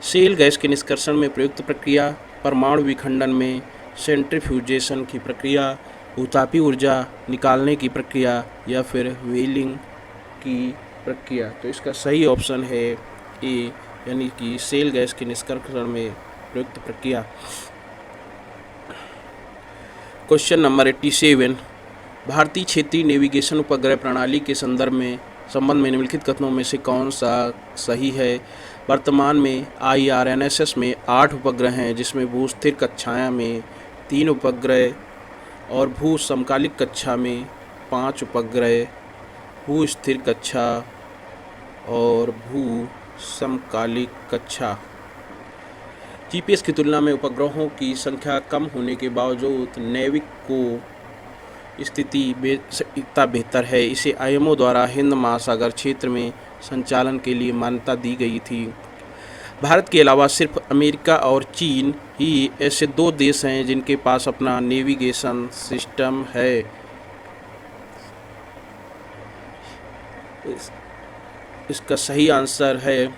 शेल गैस के निष्कर्षण में प्रयुक्त प्रक्रिया, परमाणु विखंडन में सेंट्रीफ्यूजेशन की प्रक्रिया, भूतापी ऊर्जा निकालने की प्रक्रिया, या फिर व्हीलिंग की प्रक्रिया। तो इसका सही ऑप्शन है ए, यानी कि शेल गैस के निष्कर्षण में प्रयुक्त प्रक्रिया। क्वेश्चन नंबर 87, भारतीय क्षेत्रीय नेविगेशन उपग्रह प्रणाली के संबंध में निम्नलिखित कथनों में से कौन सा सही है? वर्तमान में IRNSS में 8 उपग्रह हैं, जिसमें भू स्थिर कक्षा में 3 उपग्रह और भू समकालिक कक्षा में 5 उपग्रह, भू स्थिर कक्षा और भू समकालिक कक्षा। GPS की तुलना में उपग्रहों की संख्या कम होने के बावजूद नेविक को स्थिति सटीकता बेहतर है। इसे IMO द्वारा हिंद महासागर क्षेत्र में संचालन के लिए मान्यता दी गई थी। भारत के अलावा सिर्फ अमेरिका और चीन ही ऐसे 2 देश हैं जिनके पास अपना नेविगेशन सिस्टम है। इसका सही आंसर है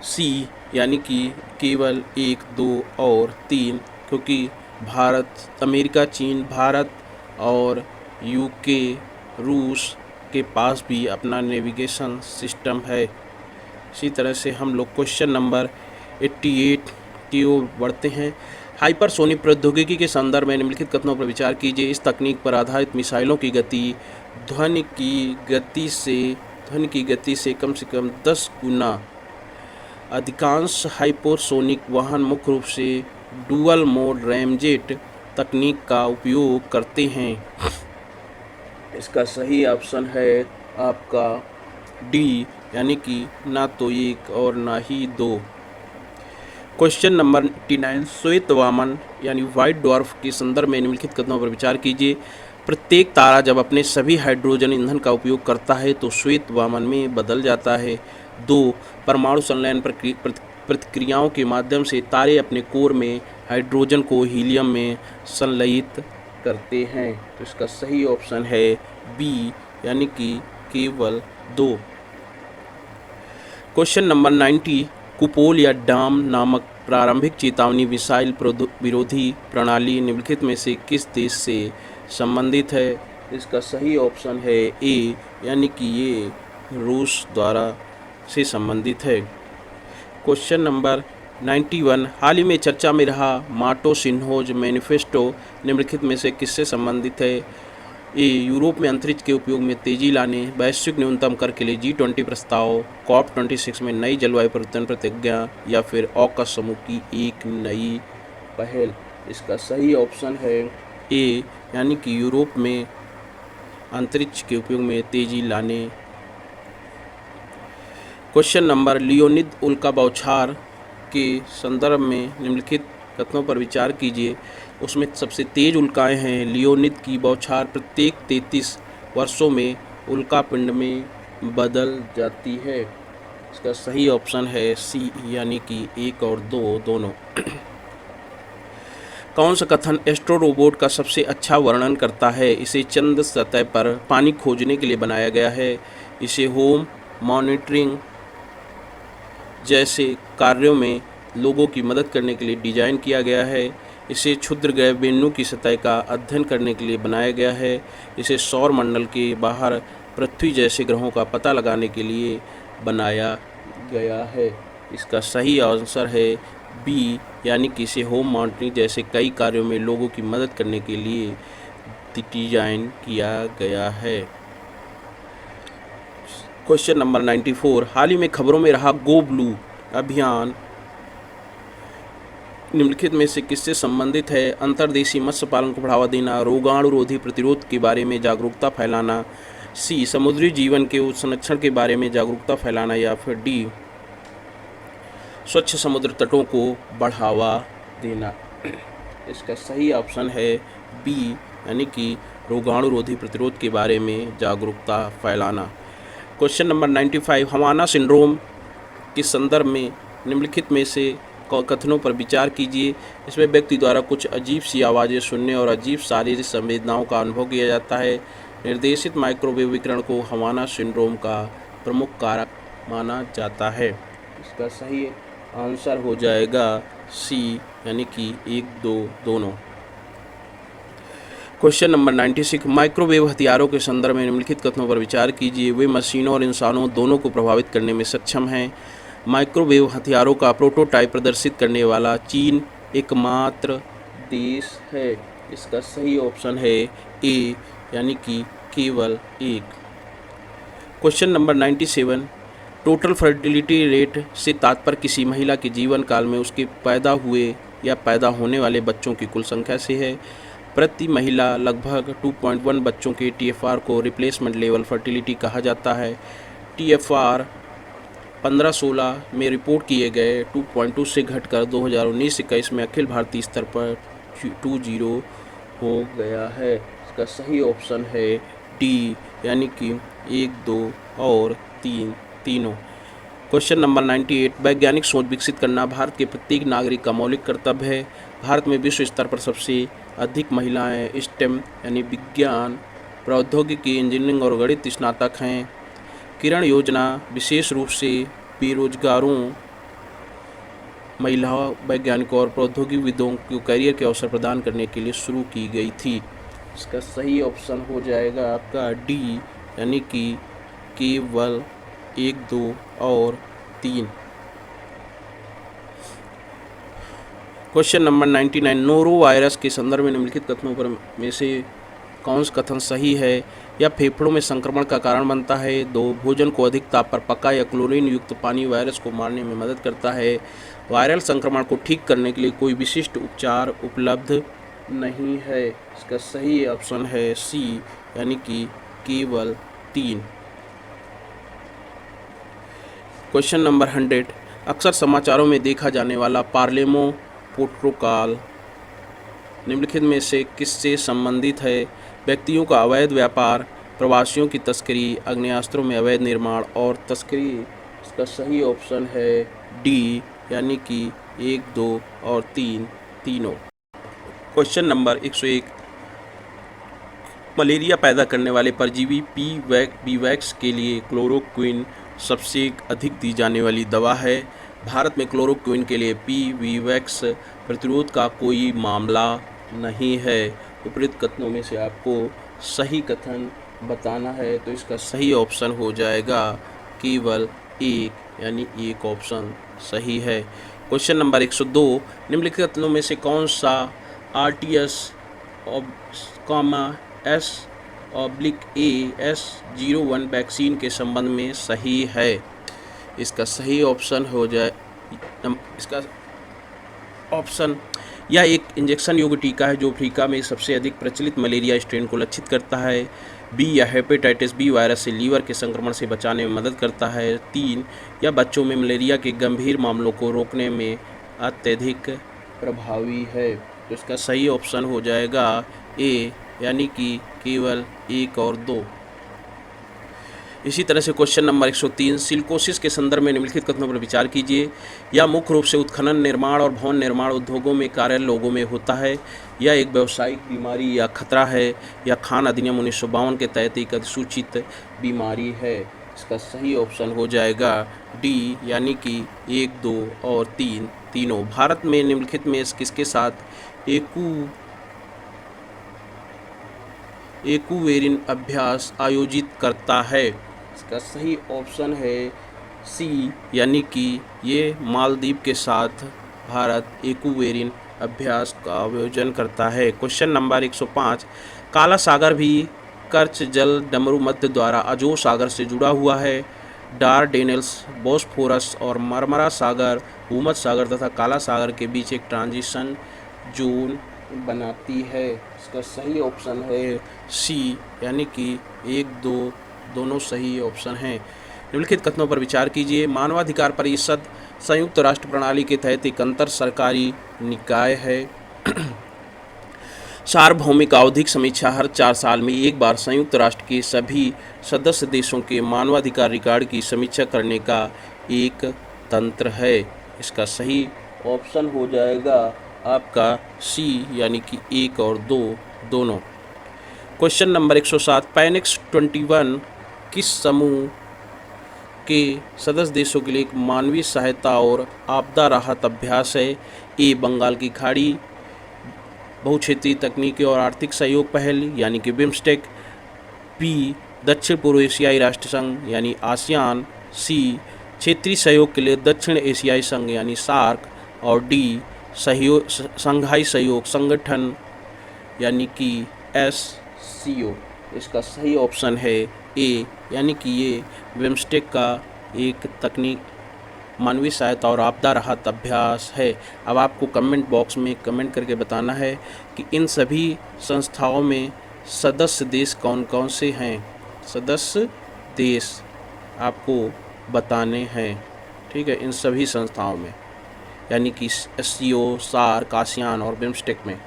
सी, यानी कि केवल 1, 2 और 3, क्योंकि भारत, अमेरिका, चीन, भारत और UK, रूस के पास भी अपना नेविगेशन सिस्टम है। इसी तरह से हम लोग क्वेश्चन नंबर 88 की ओर बढ़ते हैं। हाइपरसोनिक प्रौद्योगिकी के संदर्भ में निम्नलिखित कथनों पर विचार कीजिए। इस तकनीक पर आधारित मिसाइलों की गति ध्वनि की गति से कम 10 गुना। अधिकांश हाइपरसोनिक वाहन मुख्य रूप से डुअल मोड रैमजेट तकनीक का उपयोग करते हैं। इसका सही ऑप्शन है आपका डी, यानी कि ना तो 1 और ना ही 2। क्वेश्चन नंबर 89, श्वेत वामन यानी व्हाइट ड्वार्फ के संदर्भ में निम्नलिखित कथनों पर विचार कीजिए। प्रत्येक तारा जब अपने सभी हाइड्रोजन ईंधन का उपयोग करता है तो श्वेत वामन में बदल जाता है। 2, परमाणु संलयन प्रतिक्रियाओं के माध्यम से तारे अपने कोर में हाइड्रोजन को हीलियम में संलयित करते हैं। तो इसका सही ऑप्शन है बी, यानी कि केवल 2। क्वेश्चन नंबर 90, कुपोल या डाम नामक प्रारंभिक चेतावनी मिसाइल विरोधी प्रणाली निम्नलिखित में से किस देश से संबंधित है? इसका सही ऑप्शन है ए, यानी कि ये रूस द्वारा से संबंधित है। क्वेश्चन नंबर 91, हाल ही में चर्चा में रहा माटो सिन्होज मैनिफेस्टो निम्नलिखित में से किससे संबंधित है? ए, यूरोप में अंतरिक्ष के उपयोग में तेजी लाने, वैश्विक न्यूनतम कर के लिए G20 प्रस्ताव, COP26 में नई जलवायु परिवर्तन प्रतिज्ञा, या फिर ऑकस समूह की एक नई पहल। इसका सही ऑप्शन है ए, यानी कि यूरोप में अंतरिक्ष के उपयोग में तेजी लाने। क्वेश्चन नंबर, लियोनिद उल्का बौछार के संदर्भ में निम्नलिखित कथनों पर विचार कीजिए। उसमें सबसे तेज उल्काएं हैं। लियोनिद की बौछार प्रत्येक 33 वर्षों में उल्का पिंड में बदल जाती है। इसका सही ऑप्शन है सी, यानी कि 1 और 2 दोनों। कौन सा कथन एस्ट्रो रोबोट का सबसे अच्छा वर्णन करता है? इसे चंद्र सतह पर पानी खोजने के लिए बनाया गया है, इसे होम मॉनिटरिंग जैसे कार्यों में लोगों की मदद करने के लिए डिज़ाइन किया गया है, इसे क्षुद्र ग्रह वेन्यू की सतह का अध्ययन करने के लिए बनाया गया है, इसे सौर मंडल के बाहर पृथ्वी जैसे ग्रहों का पता लगाने के लिए बनाया गया है। इसका सही आंसर है बी, यानी कि इसे होम मॉनिटरिंग जैसे कई कार्यों में लोगों की मदद करने के लिए डिजाइन किया गया है। क्वेश्चन नंबर 94, हाल ही में खबरों में रहा गो ब्लू अभियान निम्नलिखित में से किससे संबंधित है? अंतर्देशीय मत्स्य पालन को बढ़ावा देना, रोगाणुरोधी प्रतिरोध के बारे में जागरूकता फैलाना, सी, समुद्री जीवन के संरक्षण के बारे में जागरूकता फैलाना, या फिर डी, स्वच्छ समुद्र तटों को बढ़ावा देना। इसका सही ऑप्शन है बी, यानी कि रोगाणुरोधी प्रतिरोध के बारे में जागरूकता फैलाना। क्वेश्चन नंबर 95, हवाना सिंड्रोम के संदर्भ में निम्नलिखित में से कथनों पर विचार कीजिए। इसमें व्यक्ति द्वारा कुछ अजीब सी आवाज़ें सुनने और अजीब शारीरिक संवेदनाओं का अनुभव किया जाता है। निर्देशित माइक्रोवेव विकिरण को हवाना सिंड्रोम का प्रमुख कारक माना जाता है। इसका सही आंसर हो जाएगा सी, यानी कि 1, 2 दोनों। क्वेश्चन नंबर 96, माइक्रोवेव हथियारों के संदर्भ में निम्नलिखित कथनों पर विचार कीजिए। वे मशीनों और इंसानों दोनों को प्रभावित करने में सक्षम हैं। माइक्रोवेव हथियारों का प्रोटोटाइप प्रदर्शित करने वाला चीन एकमात्र देश है। इसका सही ऑप्शन है ए, यानी कि केवल 1। Question number 97, total fertility rate से तात्पर्य किसी महिला के जीवन काल में उसके पैदा हुए या पैदा होने वाले बच्चों की कुल संख्या से है। प्रति महिला लगभग 2.1 बच्चों के TFR को रिप्लेसमेंट लेवल फर्टिलिटी कहा जाता है। TFR 15-16 में रिपोर्ट किए गए 2.2 से घटकर 2019-21 में अखिल भारतीय स्तर पर 20 हो गया है। इसका सही ऑप्शन है डी, यानी कि 1, 2 और 3 तीनों। क्वेश्चन नंबर 98, वैज्ञानिक सोच विकसित करना भारत के प्रत्येक नागरिक का मौलिक कर्तव्य है। भारत में विश्व स्तर पर सबसे अधिक महिलाएं स्टेम यानी विज्ञान, प्रौद्योगिकी, इंजीनियरिंग और गणित स्नातक हैं। किरण योजना विशेष रूप से बेरोजगारों, महिलाओं, वैज्ञानिकों और प्रौद्योगिकविदों को करियर के अवसर प्रदान करने के लिए शुरू की गई थी। इसका सही ऑप्शन हो जाएगा आपका डी, यानी कि केवल 1, 2 और 3। क्वेश्चन नंबर 99, नोरो वायरस के संदर्भ में निम्नलिखित कथनों पर में से कौन सा कथन सही है? या फेफड़ों में संक्रमण का कारण बनता है। 2, भोजन को अधिक ताप पर पका या क्लोरीन युक्त पानी वायरस को मारने में मदद करता है। वायरल संक्रमण को ठीक करने के लिए कोई विशिष्ट उपचार उपलब्ध नहीं है। इसका सही ऑप्शन है सी, यानी कि केवल 3। क्वेश्चन नंबर 100, अक्सर समाचारों में देखा जाने वाला पार्लेमो प्रोटोकॉल निम्नलिखित में से किससे संबंधित है? व्यक्तियों का अवैध व्यापार, प्रवासियों की तस्करी, आग्नेयास्त्रों में अवैध निर्माण और तस्करी। इसका सही ऑप्शन है डी, यानी कि 1, 2 और 3 तीनों। क्वेश्चन नंबर 101, मलेरिया पैदा करने वाले परजीवी बी वैक्स के लिए क्लोरोक्विन सबसे अधिक दी जाने वाली दवा है। भारत में क्लोरोक्विन के लिए पीवीवैक्स प्रतिरोध का कोई मामला नहीं है। उपरोक्त कथनों में से आपको सही कथन बताना है, तो इसका सही ऑप्शन हो जाएगा केवल एक, यानी एक ऑप्शन सही है। क्वेश्चन नंबर 102, निम्नलिखित कथनों में से कौन सा RTS एस AS01 वैक्सीन के संबंध में सही है? इसका सही ऑप्शन हो जाए, इसका ऑप्शन, यह एक इंजेक्शन योग्य टीका है जो अफ्रीका में सबसे अधिक प्रचलित मलेरिया स्ट्रेन को लक्षित करता है। बी, या हेपेटाइटिस बी वायरस से लीवर के संक्रमण से बचाने में मदद करता है। 3, यह बच्चों में मलेरिया के गंभीर मामलों को रोकने में अत्यधिक प्रभावी है। तो इसका सही ऑप्शन हो जाएगा ए, यानी कि केवल 1 और 2। इसी तरह से क्वेश्चन नंबर 103, सिलिकोसिस के संदर्भ में निम्नलिखित कथनों पर विचार कीजिए। यह मुख्य रूप से उत्खनन, निर्माण और भवन निर्माण उद्योगों में कार्यरत लोगों में होता है। यह एक व्यावसायिक बीमारी या खतरा है। यह खान अधिनियम 1952 के तहत एक अधिसूचित बीमारी है। इसका सही ऑप्शन हो जाएगा डी, यानी कि 1, 2 और 3 तीनों। भारत में निम्नलिखित में किसके साथ एक्यूवेरिन अभ्यास आयोजित करता है? इसका सही ऑप्शन है सी, यानी कि ये मालदीव के साथ भारत एक्यूवेरिन अभ्यास का आयोजन करता है। क्वेश्चन नंबर 105, काला सागर भी कर्च जल डमरू मध्य द्वारा अजोर सागर से जुड़ा हुआ है। डारडेनेल्स, बॉस्फोरस और मरमरा सागर भूमध्य सागर तथा काला सागर के बीच एक ट्रांजिशन जोन बनाती है। इसका सही ऑप्शन है सी, यानी कि 1, 2 दोनों सही ऑप्शन हैं। निम्नलिखित कथनों पर विचार कीजिए। मानवाधिकार परिषद संयुक्त राष्ट्र प्रणाली के तहत एक अंतर सरकारी निकाय है। सार्वभौमिक आवधिक समीक्षा हर 4 साल में एक बार संयुक्त राष्ट्र के सभी सदस्य देशों के मानवाधिकार रिकॉर्ड की समीक्षा करने का एक तंत्र है। इसका सही ऑप्शन हो जाएगा आपका सी, यानी कि 1 और 2 दोनों। क्वेश्चन नंबर 107, पैनिक्स 21 किस समूह के सदस्य देशों के लिए एक मानवीय सहायता और आपदा राहत अभ्यास है? ए, बंगाल की खाड़ी बहुक्षेत्रीय तकनीकी और आर्थिक सहयोग पहल यानी कि बिम्स्टेक। बी, दक्षिण पूर्व एशियाई राष्ट्र संघ यानी आसियान। सी, क्षेत्रीय सहयोग के लिए दक्षिण एशियाई संघ यानी सार्क। और डी, संघाई सहयोग संगठन यानी कि SCO। इसका सही ऑप्शन है ए, यानी कि ये बिम्स्टेक का एक तकनीक मानवीय सहायता और आपदा राहत अभ्यास है। अब आपको कमेंट बॉक्स में कमेंट करके बताना है कि इन सभी संस्थाओं में सदस्य देश कौन कौन से हैं। सदस्य देश आपको बताने हैं, ठीक है, इन सभी संस्थाओं में, यानी कि SCO, सार्क, आसियान और बिम्स्टेक में।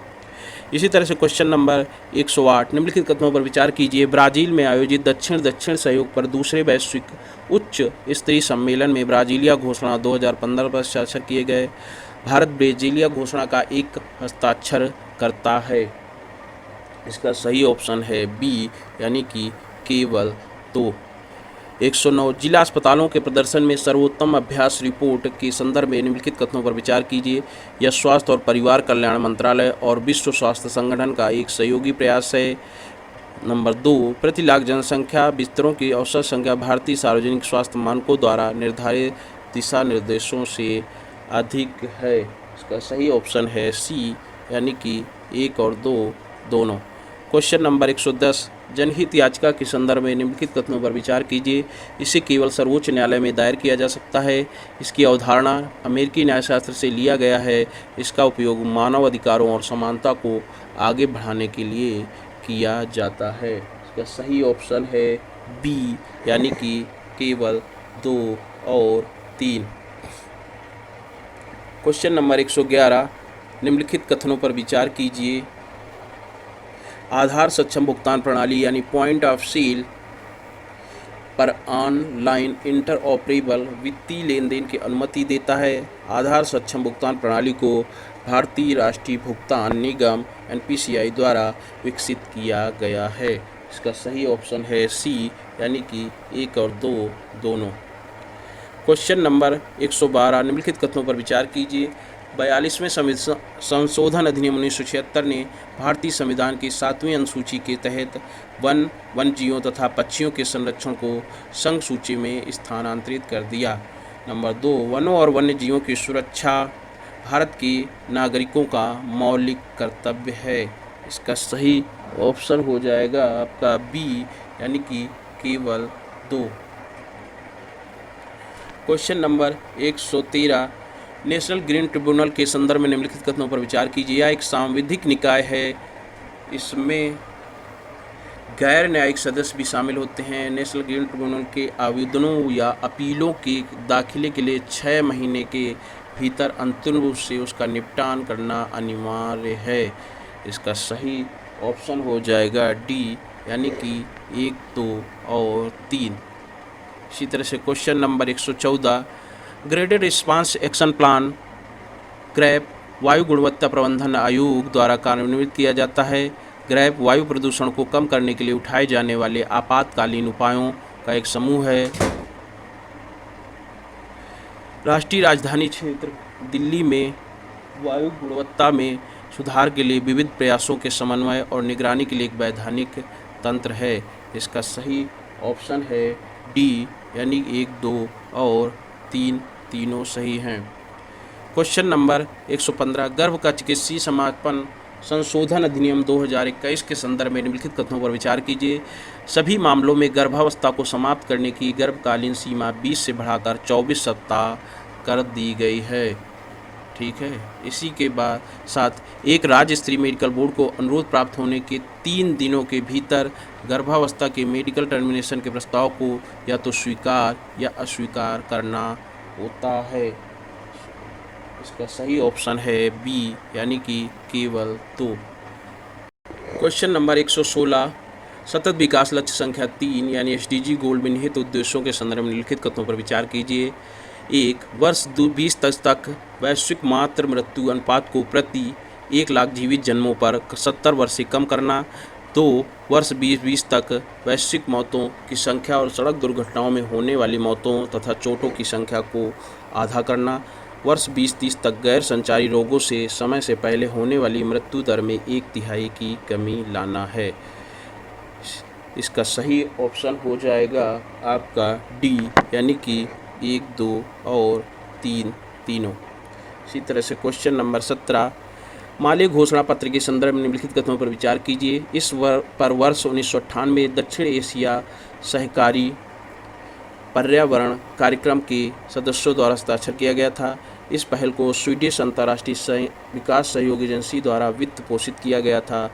इसी तरह से क्वेश्चन नंबर 108, निम्नलिखित कथनों पर विचार कीजिए। ब्राज़ील में आयोजित दक्षिण दक्षिण सहयोग पर दूसरे वैश्विक उच्च स्तरीय सम्मेलन में ब्राज़ीलिया घोषणा 2015 पर हस्ताक्षर किए गए। भारत ब्राज़ीलिया घोषणा का एक हस्ताक्षर करता है। इसका सही ऑप्शन है बी, यानी कि केवल 2। 109, जिला अस्पतालों के प्रदर्शन में सर्वोत्तम अभ्यास रिपोर्ट के संदर्भ में निम्नलिखित कथनों पर विचार कीजिए। यह स्वास्थ्य और परिवार कल्याण मंत्रालय और विश्व स्वास्थ्य संगठन का एक सहयोगी प्रयास है। नंबर 2, प्रति लाख जनसंख्या बिस्तरों की औसत संख्या भारतीय सार्वजनिक स्वास्थ्य मानकों द्वारा निर्धारित दिशा निर्देशों से अधिक है। इसका सही ऑप्शन है सी, यानी कि 1 और 2 दोनों। क्वेश्चन नंबर 110, जनहित याचिका के संदर्भ में निम्नलिखित कथनों पर विचार कीजिए। इसे केवल सर्वोच्च न्यायालय में दायर किया जा सकता है। इसकी अवधारणा अमेरिकी न्यायशास्त्र से लिया गया है। इसका उपयोग मानव अधिकारों और समानता को आगे बढ़ाने के लिए किया जाता है। इसका सही ऑप्शन है बी, यानी कि केवल 2 और 3। क्वेश्चन नंबर 111, निम्नलिखित कथनों पर विचार कीजिए। आधार सक्षम भुगतान प्रणाली यानी पॉइंट ऑफ सेल पर ऑनलाइन इंटरऑपरेबल वित्तीय लेन देन की अनुमति देता है। आधार सक्षम भुगतान प्रणाली को भारतीय राष्ट्रीय भुगतान निगम NPCI द्वारा विकसित किया गया है। इसका सही ऑप्शन है सी, यानी कि 1 और 2 दोनों। क्वेश्चन नंबर 112 निम्नलिखित कथनों पर विचार कीजिए। 42वें संशोधन अधिनियम 1976 ने भारतीय संविधान की 7वीं अनुसूची के तहत वन्य जीवों तथा पक्षियों के संरक्षण को संघ सूची में स्थानांतरित कर दिया। नंबर 2, वनों और वन्य जीवों की सुरक्षा भारत के नागरिकों का मौलिक कर्तव्य है। इसका सही ऑप्शन हो जाएगा आपका बी, यानी कि केवल 2। Question number 113 national green tribunal के संदर्भ में निम्नलिखित कथनों पर विचार कीजिए। यह एक सांविधिक निकाय है, इसमें गैर न्यायिक सदस्य भी शामिल होते हैं। नेशनल ग्रीन ट्रिब्यूनल के आवेदनों या अपीलों के दाखिले के लिए 6 महीने के भीतर अंतिम रूप से उसका निपटान करना अनिवार्य है। इसका सही ऑप्शन हो जाएगा डी, यानी कि 1, 2 और 3। इसी तरह से question number 114 graded response action plan grab वायु गुणवत्ता प्रबंधन आयोग द्वारा कार्यान्वित किया जाता है। ग्रैप वायु प्रदूषण को कम करने के लिए उठाए जाने वाले आपातकालीन उपायों का एक समूह है। राष्ट्रीय राजधानी क्षेत्र दिल्ली में वायु गुणवत्ता में सुधार के लिए विविध प्रयासों के समन्वय और निगरानी के लिए एक वैधानिक तंत्र है। इसका सही ऑप्शन है डी, यानी 1, 2 और 3 तीनों सही हैं। क्वेश्चन नंबर 115 गर्भ का चिकित्सीय समापन संशोधन अधिनियम 2021 के संदर्भ में निम्नलिखित कथनों पर विचार कीजिए। सभी मामलों में गर्भावस्था को समाप्त करने की गर्भकालीन सीमा 20 से बढ़ाकर 24 सप्ताह कर दी गई है। ठीक है, इसी के बाद साथ एक राज्य स्तरीय मेडिकल बोर्ड को अनुरोध प्राप्त होने के 3 दिनों के भीतर गर्भावस्था के मेडिकल टर्मिनेशन के प्रस्ताव को या तो स्वीकार या अस्वीकार करना होता है। इसका सही ऑप्शन है बी, यानी कि केवल 2। क्वेश्चन नंबर 116 सतत विकास लक्ष्य संख्या 3 यानी एसडीजी गोल्ड में निहित उद्देश्यों के संदर्भ में निम्नलिखित कथनों पर विचार कीजिए। 1, वर्ष 2020 तक वैश्विक मातृ मृत्यु अनुपात को प्रति 1 लाख जीवित जन्मों पर 70 वर्ष से कम करना। 2, वर्ष 2020 तक वैश्विक मौतों की संख्या और सड़क दुर्घटनाओं में होने वाली मौतों तथा चोटों की संख्या को आधा करना। वर्ष 2030 तक गैर संचारी रोगों से समय से पहले होने वाली मृत्यु दर में 1/3 की कमी लाना है। इसका सही ऑप्शन हो जाएगा आपका डी, यानी कि 1, 2 और 3 तीनों। इसी तरह से क्वेश्चन नंबर 17 माले घोषणा पत्र के संदर्भ में निम्नलिखित कथनों पर विचार कीजिए। इस पर वर्ष 1998 दक्षिण एशिया सहकारी पर्यावरण कार्यक्रम के सदस्यों द्वारा हस्ताक्षर किया गया था। इस पहल को स्वीडिश अंतर्राष्ट्रीय विकास सहयोग एजेंसी द्वारा वित्त पोषित किया गया था।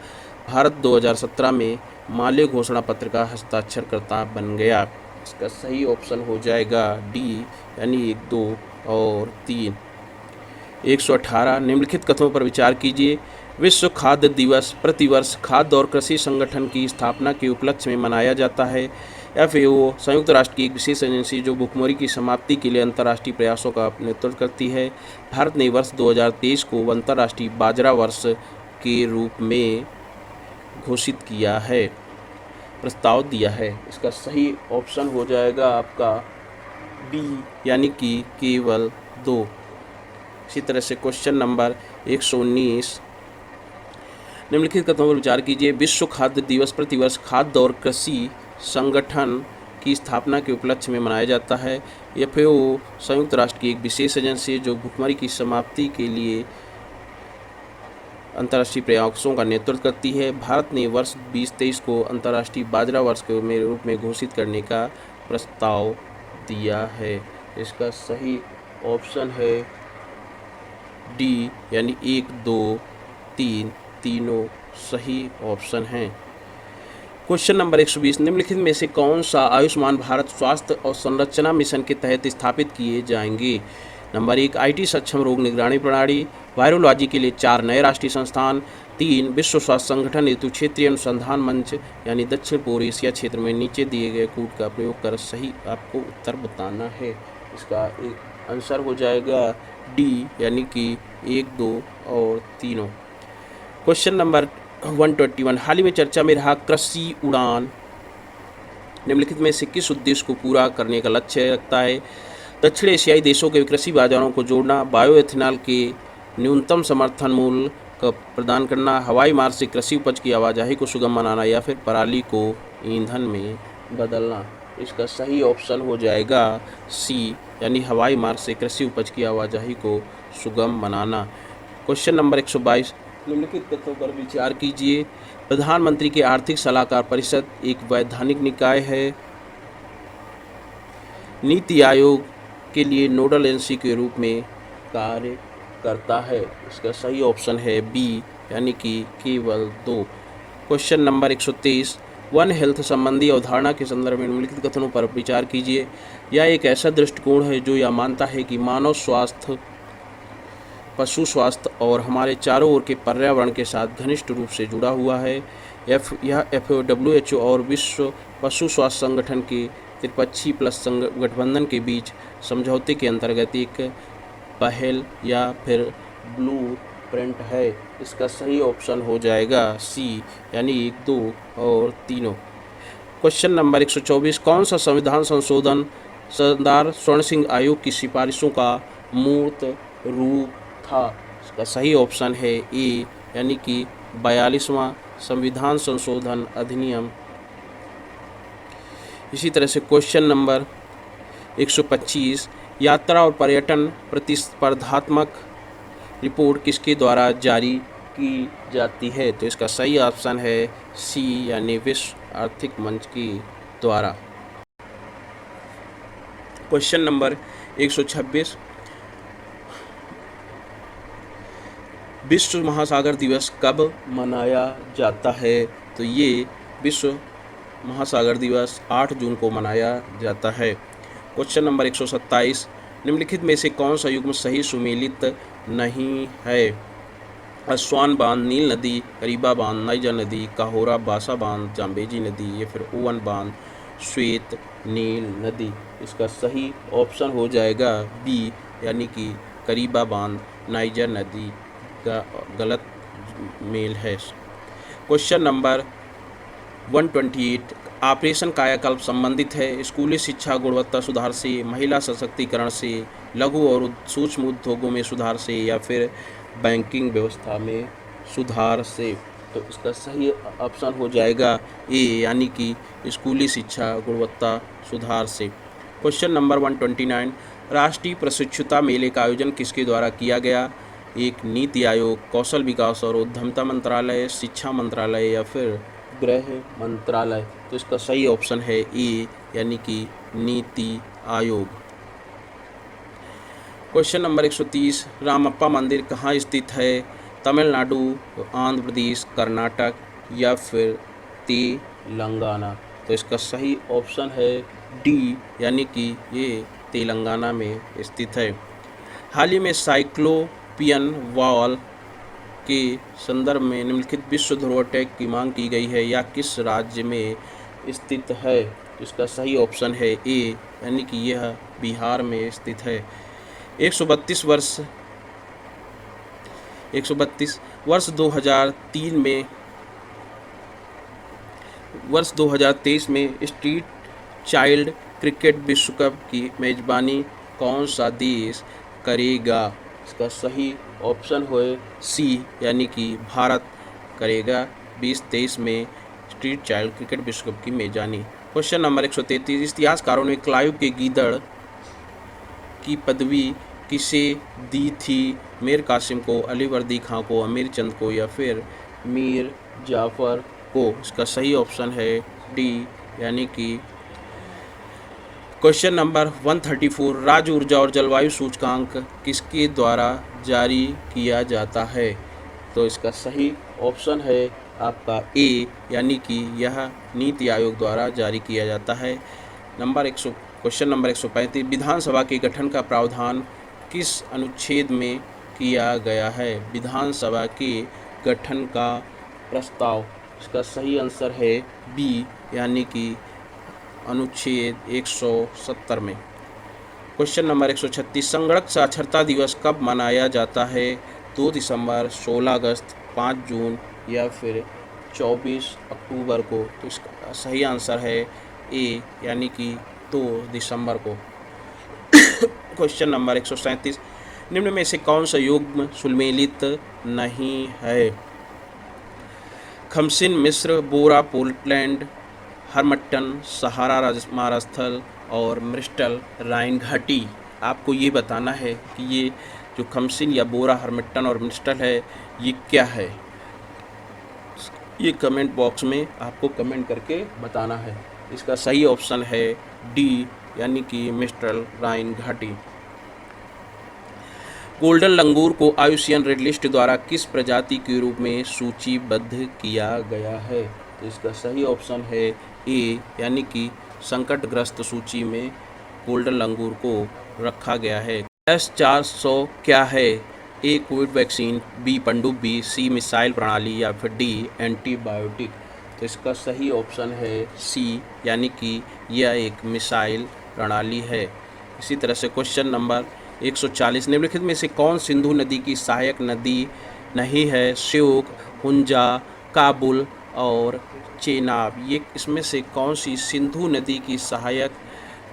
भारत 2017 में माले घोषणा पत्र का हस्ताक्षरकर्ता बन गया। इसका सही ऑप्शन हो जाएगा डी, यानी 1, 2 और 3। 118 निम्नलिखित कथनों पर विचार कीजिए। विश्व खाद्य दिवस प्रतिवर्ष खाद्य और कृषि संगठन की स्थापना के उपलक्ष्य में मनाया जाता है। FAO संयुक्त राष्ट्र की एक विशेष एजेंसी जो भुखमरी की समाप्ति के लिए अंतर्राष्ट्रीय प्रयासों का नेतृत्व करती है। भारत ने वर्ष 2023 को अंतर्राष्ट्रीय बाजरा वर्ष के रूप में घोषित किया है, प्रस्ताव दिया है। इसका सही ऑप्शन हो जाएगा आपका बी, यानी कि केवल 2। इसी तरह से क्वेश्चन नंबर 119 निम्नलिखित कथनों पर विचार कीजिए। विश्व खाद्य दिवस प्रतिवर्ष खाद्य और कृषि संगठन की स्थापना के उपलक्ष्य में मनाया जाता है। FAO संयुक्त राष्ट्र की एक विशेष एजेंसी जो भुखमरी की समाप्ति के लिए अंतर्राष्ट्रीय प्रयासों का नेतृत्व करती है। भारत ने वर्ष 2023 को अंतर्राष्ट्रीय बाजरा वर्ष के रूप में घोषित करने का प्रस्ताव दिया है। इसका सही ऑप्शन है डी, यानी 1, 2, 3 तीनों सही ऑप्शन हैं। क्वेश्चन नंबर 120 निम्नलिखित में से कौन सा आयुष्मान भारत स्वास्थ्य और संरचना मिशन के तहत स्थापित किए जाएंगे। नंबर 1 IT सक्षम रोग निगरानी प्रणाली, वायरोलॉजी के लिए 4 नए राष्ट्रीय संस्थान, 3 विश्व स्वास्थ्य संगठन हेतु क्षेत्रीय अनुसंधान मंच यानी दक्षिण पूर्व एशिया क्षेत्र में नीचे दिए गए कोड का प्रयोग कर सही आपको उत्तर बताना है। इसका एक आंसर हो जाएगा डी, यानी कि 1, 2 और तीनों। क्वेश्चन नंबर 121 हाल ही में चर्चा में रहा कृषि उड़ान निम्नलिखित में से किस उद्देश्य को पूरा करने का लक्ष्य रखता है। दक्षिण एशियाई देशों के कृषि बाजारों को जोड़ना, बायोएथेनॉल के न्यूनतम समर्थन मूल्य का प्रदान करना, हवाई मार्ग से कृषि उपज की आवाजाही को सुगम बनाना या फिर पराली को ईंधन में बदलना। इसका सही ऑप्शन हो जाएगा सी, यानी हवाई मार्ग से कृषि उपज की आवाजाही को सुगम बनाना। क्वेश्चन नंबर 122, निम्नलिखित तथ्यों पर विचार कीजिए। प्रधानमंत्री के आर्थिक सलाहकार परिषद एक वैधानिक निकाय है। नीति आयोग के लिए नोडल एजेंसी के रूप में कार्य करता है। इसका सही ऑप्शन है बी, यानी कि केवल 2। क्वेश्चन नंबर 123, वन हेल्थ संबंधी अवधारणा के संदर्भ में निम्नलिखित कथनों पर विचार कीजिए। यह एक ऐसा दृष्टिकोण है जो यह मानता है कि मानव स्वास्थ्य, पशु स्वास्थ्य और हमारे चारों ओर के पर्यावरण के साथ घनिष्ठ रूप से जुड़ा हुआ है। यह WHO और विश्व पशु स्वास्थ्य संगठन के त्रिपक्षीय प्लस गठबंधन के बीच समझौते के अंतर्गत एक पहल या फिर ब्लू प्रिंट है। इसका सही ऑप्शन हो जाएगा सी, यानी 1, 2 और 3। क्वेश्चन नंबर 124, कौन सा संविधान संशोधन सरदार स्वर्ण सिंह आयोग की सिफारिशों का मूर्त रूप था? इसका सही ऑप्शन है ए, यानी कि 42वां संविधान संशोधन अधिनियम। इसी तरह से क्वेश्चन नंबर 125, यात्रा और पर्यटन प्रतिस्पर्धात्मक रिपोर्ट किसके द्वारा जारी की जाती है? तो इसका सही ऑप्शन है सी, यानी विश्व आर्थिक मंच के द्वारा। क्वेश्चन नंबर 126, विश्व महासागर दिवस कब मनाया जाता है? तो ये विश्व महासागर दिवस 8 जून को मनाया जाता है। क्वेश्चन नंबर 127, निम्नलिखित में से कौन सा युग्म सही सुमेलित नहीं है? अस्वान बांध, नील नदी, करीबा बांध, नाइजर नदी, काहोरा बासा बांध, जाम्बेजी नदी या फिर ओवन बांध, श्वेत नील नदी। इसका सही ऑप्शन हो जाएगा बी, यानी कि करीबा बांध नाइजर नदी का गलत मेल है। क्वेश्चन नंबर 128, ऑपरेशन कायाकल्प संबंधित है स्कूली शिक्षा गुणवत्ता सुधार से, महिला सशक्तिकरण से, लघु और सूक्ष्म उद्योगों में सुधार से या फिर बैंकिंग व्यवस्था में सुधार से। तो इसका सही ऑप्शन हो जाएगा ए, यानी कि स्कूली शिक्षा गुणवत्ता सुधार से। क्वेश्चन नंबर 129, राष्ट्रीय प्रशिक्षुता मेले का आयोजन किसके द्वारा किया गया? एक नीति आयोग, कौशल विकास और उद्यमिता मंत्रालय, शिक्षा मंत्रालय या फिर गृह मंत्रालय। तो इसका सही ऑप्शन है ए, यानी कि नीति आयोग। क्वेश्चन नंबर 130, रामप्पा मंदिर कहाँ स्थित है? तमिलनाडु, आंध्र प्रदेश, कर्नाटक या फिर तेलंगाना। तो इसका सही ऑप्शन है डी, यानी कि ये तेलंगाना में स्थित है। हाल ही में साइक्लोपियन वॉल के संदर्भ में निम्नलिखित विश्व धरोहर टैग की मांग की गई है या किस राज्य में स्थित है? इसका सही ऑप्शन है ए, यानी कि यह बिहार में स्थित है। 132 वर्ष 2023 में स्ट्रीट चाइल्ड क्रिकेट विश्व कप की मेजबानी कौन सा देश करेगा? इसका सही ऑप्शन है सी, यानी कि भारत करेगा 2023 में स्ट्रीट चाइल्ड क्रिकेट विश्व कप की मेजबानी। क्वेश्चन नंबर 133, इतिहासकारों ने क्लाइव के गीदड़ की पदवी किसे दी थी? मीर कासिम को, अली वर्दी खां को, अमीर चंद को या फिर मीर जाफ़र को। इसका सही ऑप्शन है डी, यानी कि क्वेश्चन नंबर 134, राज्य ऊर्जा और जलवायु सूचकांक किसके द्वारा जारी किया जाता है? तो इसका सही ऑप्शन है आपका ए, यानी कि यह नीति आयोग द्वारा जारी किया जाता है। क्वेश्चन नंबर 135, विधानसभा के गठन का प्रावधान किस अनुच्छेद में किया गया है? विधानसभा के गठन का प्रस्ताव। इसका सही आंसर है बी, यानी कि अनुच्छेद 170 में। क्वेश्चन नंबर 136, संगणक साक्षरता दिवस कब मनाया जाता है? 2 दिसंबर, 16 अगस्त, 5 जून या फिर 24 अक्टूबर को। तो इसका सही आंसर है ए, यानी कि 2 दिसंबर को। क्वेश्चन नंबर 137, निम्न में से कौन सा युग्म सुमेलित नहीं है? खमसिन मिस्र, बोरा पोलैंड, हरमट्टन सहारा मारास्थल और म्रिस्टल राइन घाटी। आपको ये बताना है कि ये जो खमसिन या बोरा, हरमट्टन और म्रिस्टल है ये क्या है। ये कमेंट बॉक्स में आपको कमेंट करके बताना है। इसका सही ऑप्शन है डी, यानी कि मिस्ट्रल राइन घाटी। गोल्डन लंगूर को आईयूसीएन रेड लिस्ट द्वारा किस प्रजाति के रूप में सूचीबद्ध किया गया है? तो इसका सही ऑप्शन है ए, यानी कि संकटग्रस्त सूची में गोल्डन लंगूर को रखा गया है। S-400 क्या है? ए कोविड वैक्सीन, बी पनडुब्बी, सी मिसाइल प्रणाली या फिर डी एंटीबायोटिक। तो इसका सही ऑप्शन है सी, यानी कि यह एक मिसाइल प्रणाली है। इसी तरह से क्वेश्चन नंबर 140, निम्नलिखित में से कौन सिंधु नदी की सहायक नदी नहीं है? श्योक, हुंजा, काबुल और चेनाब। ये इसमें से कौन सी सिंधु नदी की सहायक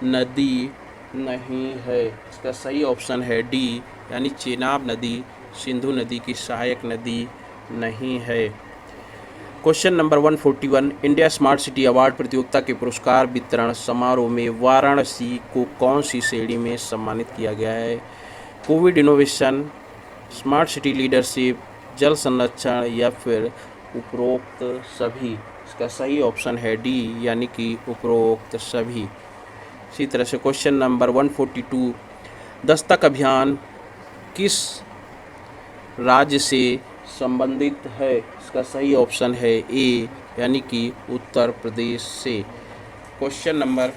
नदी नहीं है? इसका सही ऑप्शन है डी, यानी चेनाब नदी सिंधु नदी की सहायक नदी नहीं है। Question number 141, India smart city award प्रतियोगिता के पुरस्कार वितरण समारोह में वाराणसी को कौन सी श्रेणी में सम्मानित किया गया है? Covid innovation, smart city leadership, जल संरक्षण या फिर उपरोक्त सभी। इसका सही ऑप्शन है डी, यानी कि उपरोक्त सभी। इसी तरह से क्वेश्चन नंबर 142, दस्तक अभियान किस राज्य से संबंधित है? इसका सही ऑप्शन है ए, यानी कि उत्तर प्रदेश से। क्वेश्चन नंबर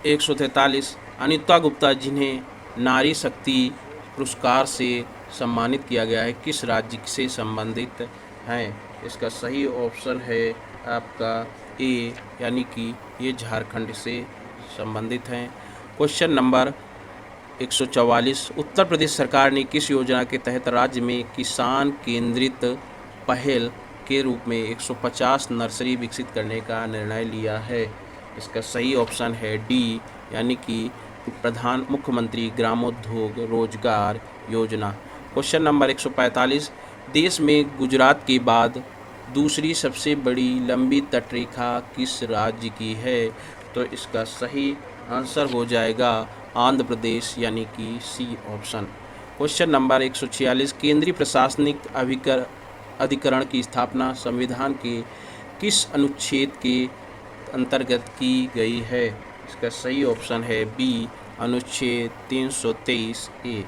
143, अनिता गुप्ता जिन्हें नारी शक्ति पुरस्कार से सम्मानित किया गया है किस राज्य से संबंधित हैं? इसका सही ऑप्शन है आपका ए, यानी कि ये झारखंड से संबंधित हैं। क्वेश्चन नंबर 144, उत्तर प्रदेश सरकार ने किस योजना के तहत राज्य में किसान केंद्रित पहल के रूप में 150 नर्सरी विकसित करने का निर्णय लिया है? इसका सही ऑप्शन है डी, यानी कि मुख्यमंत्री ग्रामोद्योग रोजगार योजना। क्वेश्चन नंबर 145, देश में गुजरात के बाद दूसरी सबसे बड़ी लंबी तटरेखा किस राज्य की है? तो इसका सही आंसर हो जाएगा आंध्र प्रदेश, यानी कि सी ऑप्शन। क्वेश्चन नंबर 146, केंद्रीय प्रशासनिक अधिकरण की स्थापना संविधान के किस अनुच्छेद के अंतर्गत की गई है? इसका सही ऑप्शन है बी, अनुच्छेद 323 ए।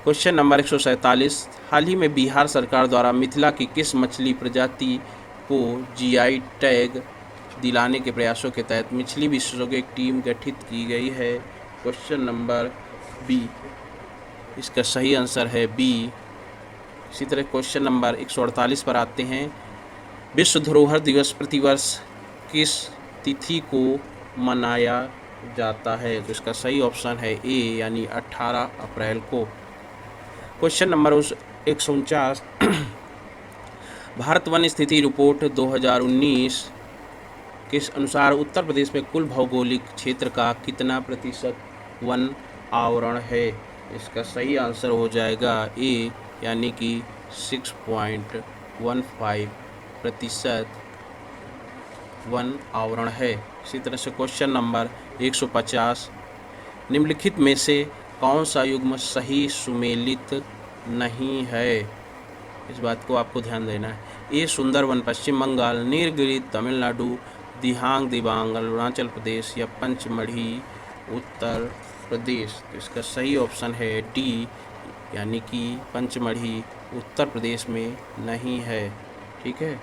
क्वेश्चन नंबर 147, हाल ही में बिहार सरकार द्वारा मिथिला की किस मछली प्रजाति को जीआई टैग दिलाने के प्रयासों के तहत मछली विशेषज्ञों की एक टीम गठित की गई है? क्वेश्चन नंबर बी, इसका सही आंसर है बी। इसी तरह क्वेश्चन नंबर 148 पर आते हैं, विश्व धरोहर दिवस प्रतिवर्ष किस तिथि को मनाया जाता है? तो इसका सही ऑप्शन है ए, यानी 18 अप्रैल को। क्वेश्चन नंबर 149, भारत वन स्थिति रिपोर्ट 2019 के अनुसार उत्तर प्रदेश में कुल भौगोलिक क्षेत्र का कितना प्रतिशत वन आवरण है? इसका सही आंसर हो जाएगा ए, यानी कि 6.15% वन आवरण है। इसी तरह से क्वेश्चन नंबर 150, निम्नलिखित में से कौन सा युग्म सही सुमेलित नहीं है? इस बात को आपको ध्यान देना है। ए सुंदरवन पश्चिम बंगाल, नीलगिरी तमिलनाडु, दिहांग दिबांग अरुणाचल प्रदेश या पंचमढ़ी उत्तर प्रदेश। तो इसका सही ऑप्शन है डी, यानी कि पंचमढ़ी उत्तर प्रदेश में नहीं है। ठीक है।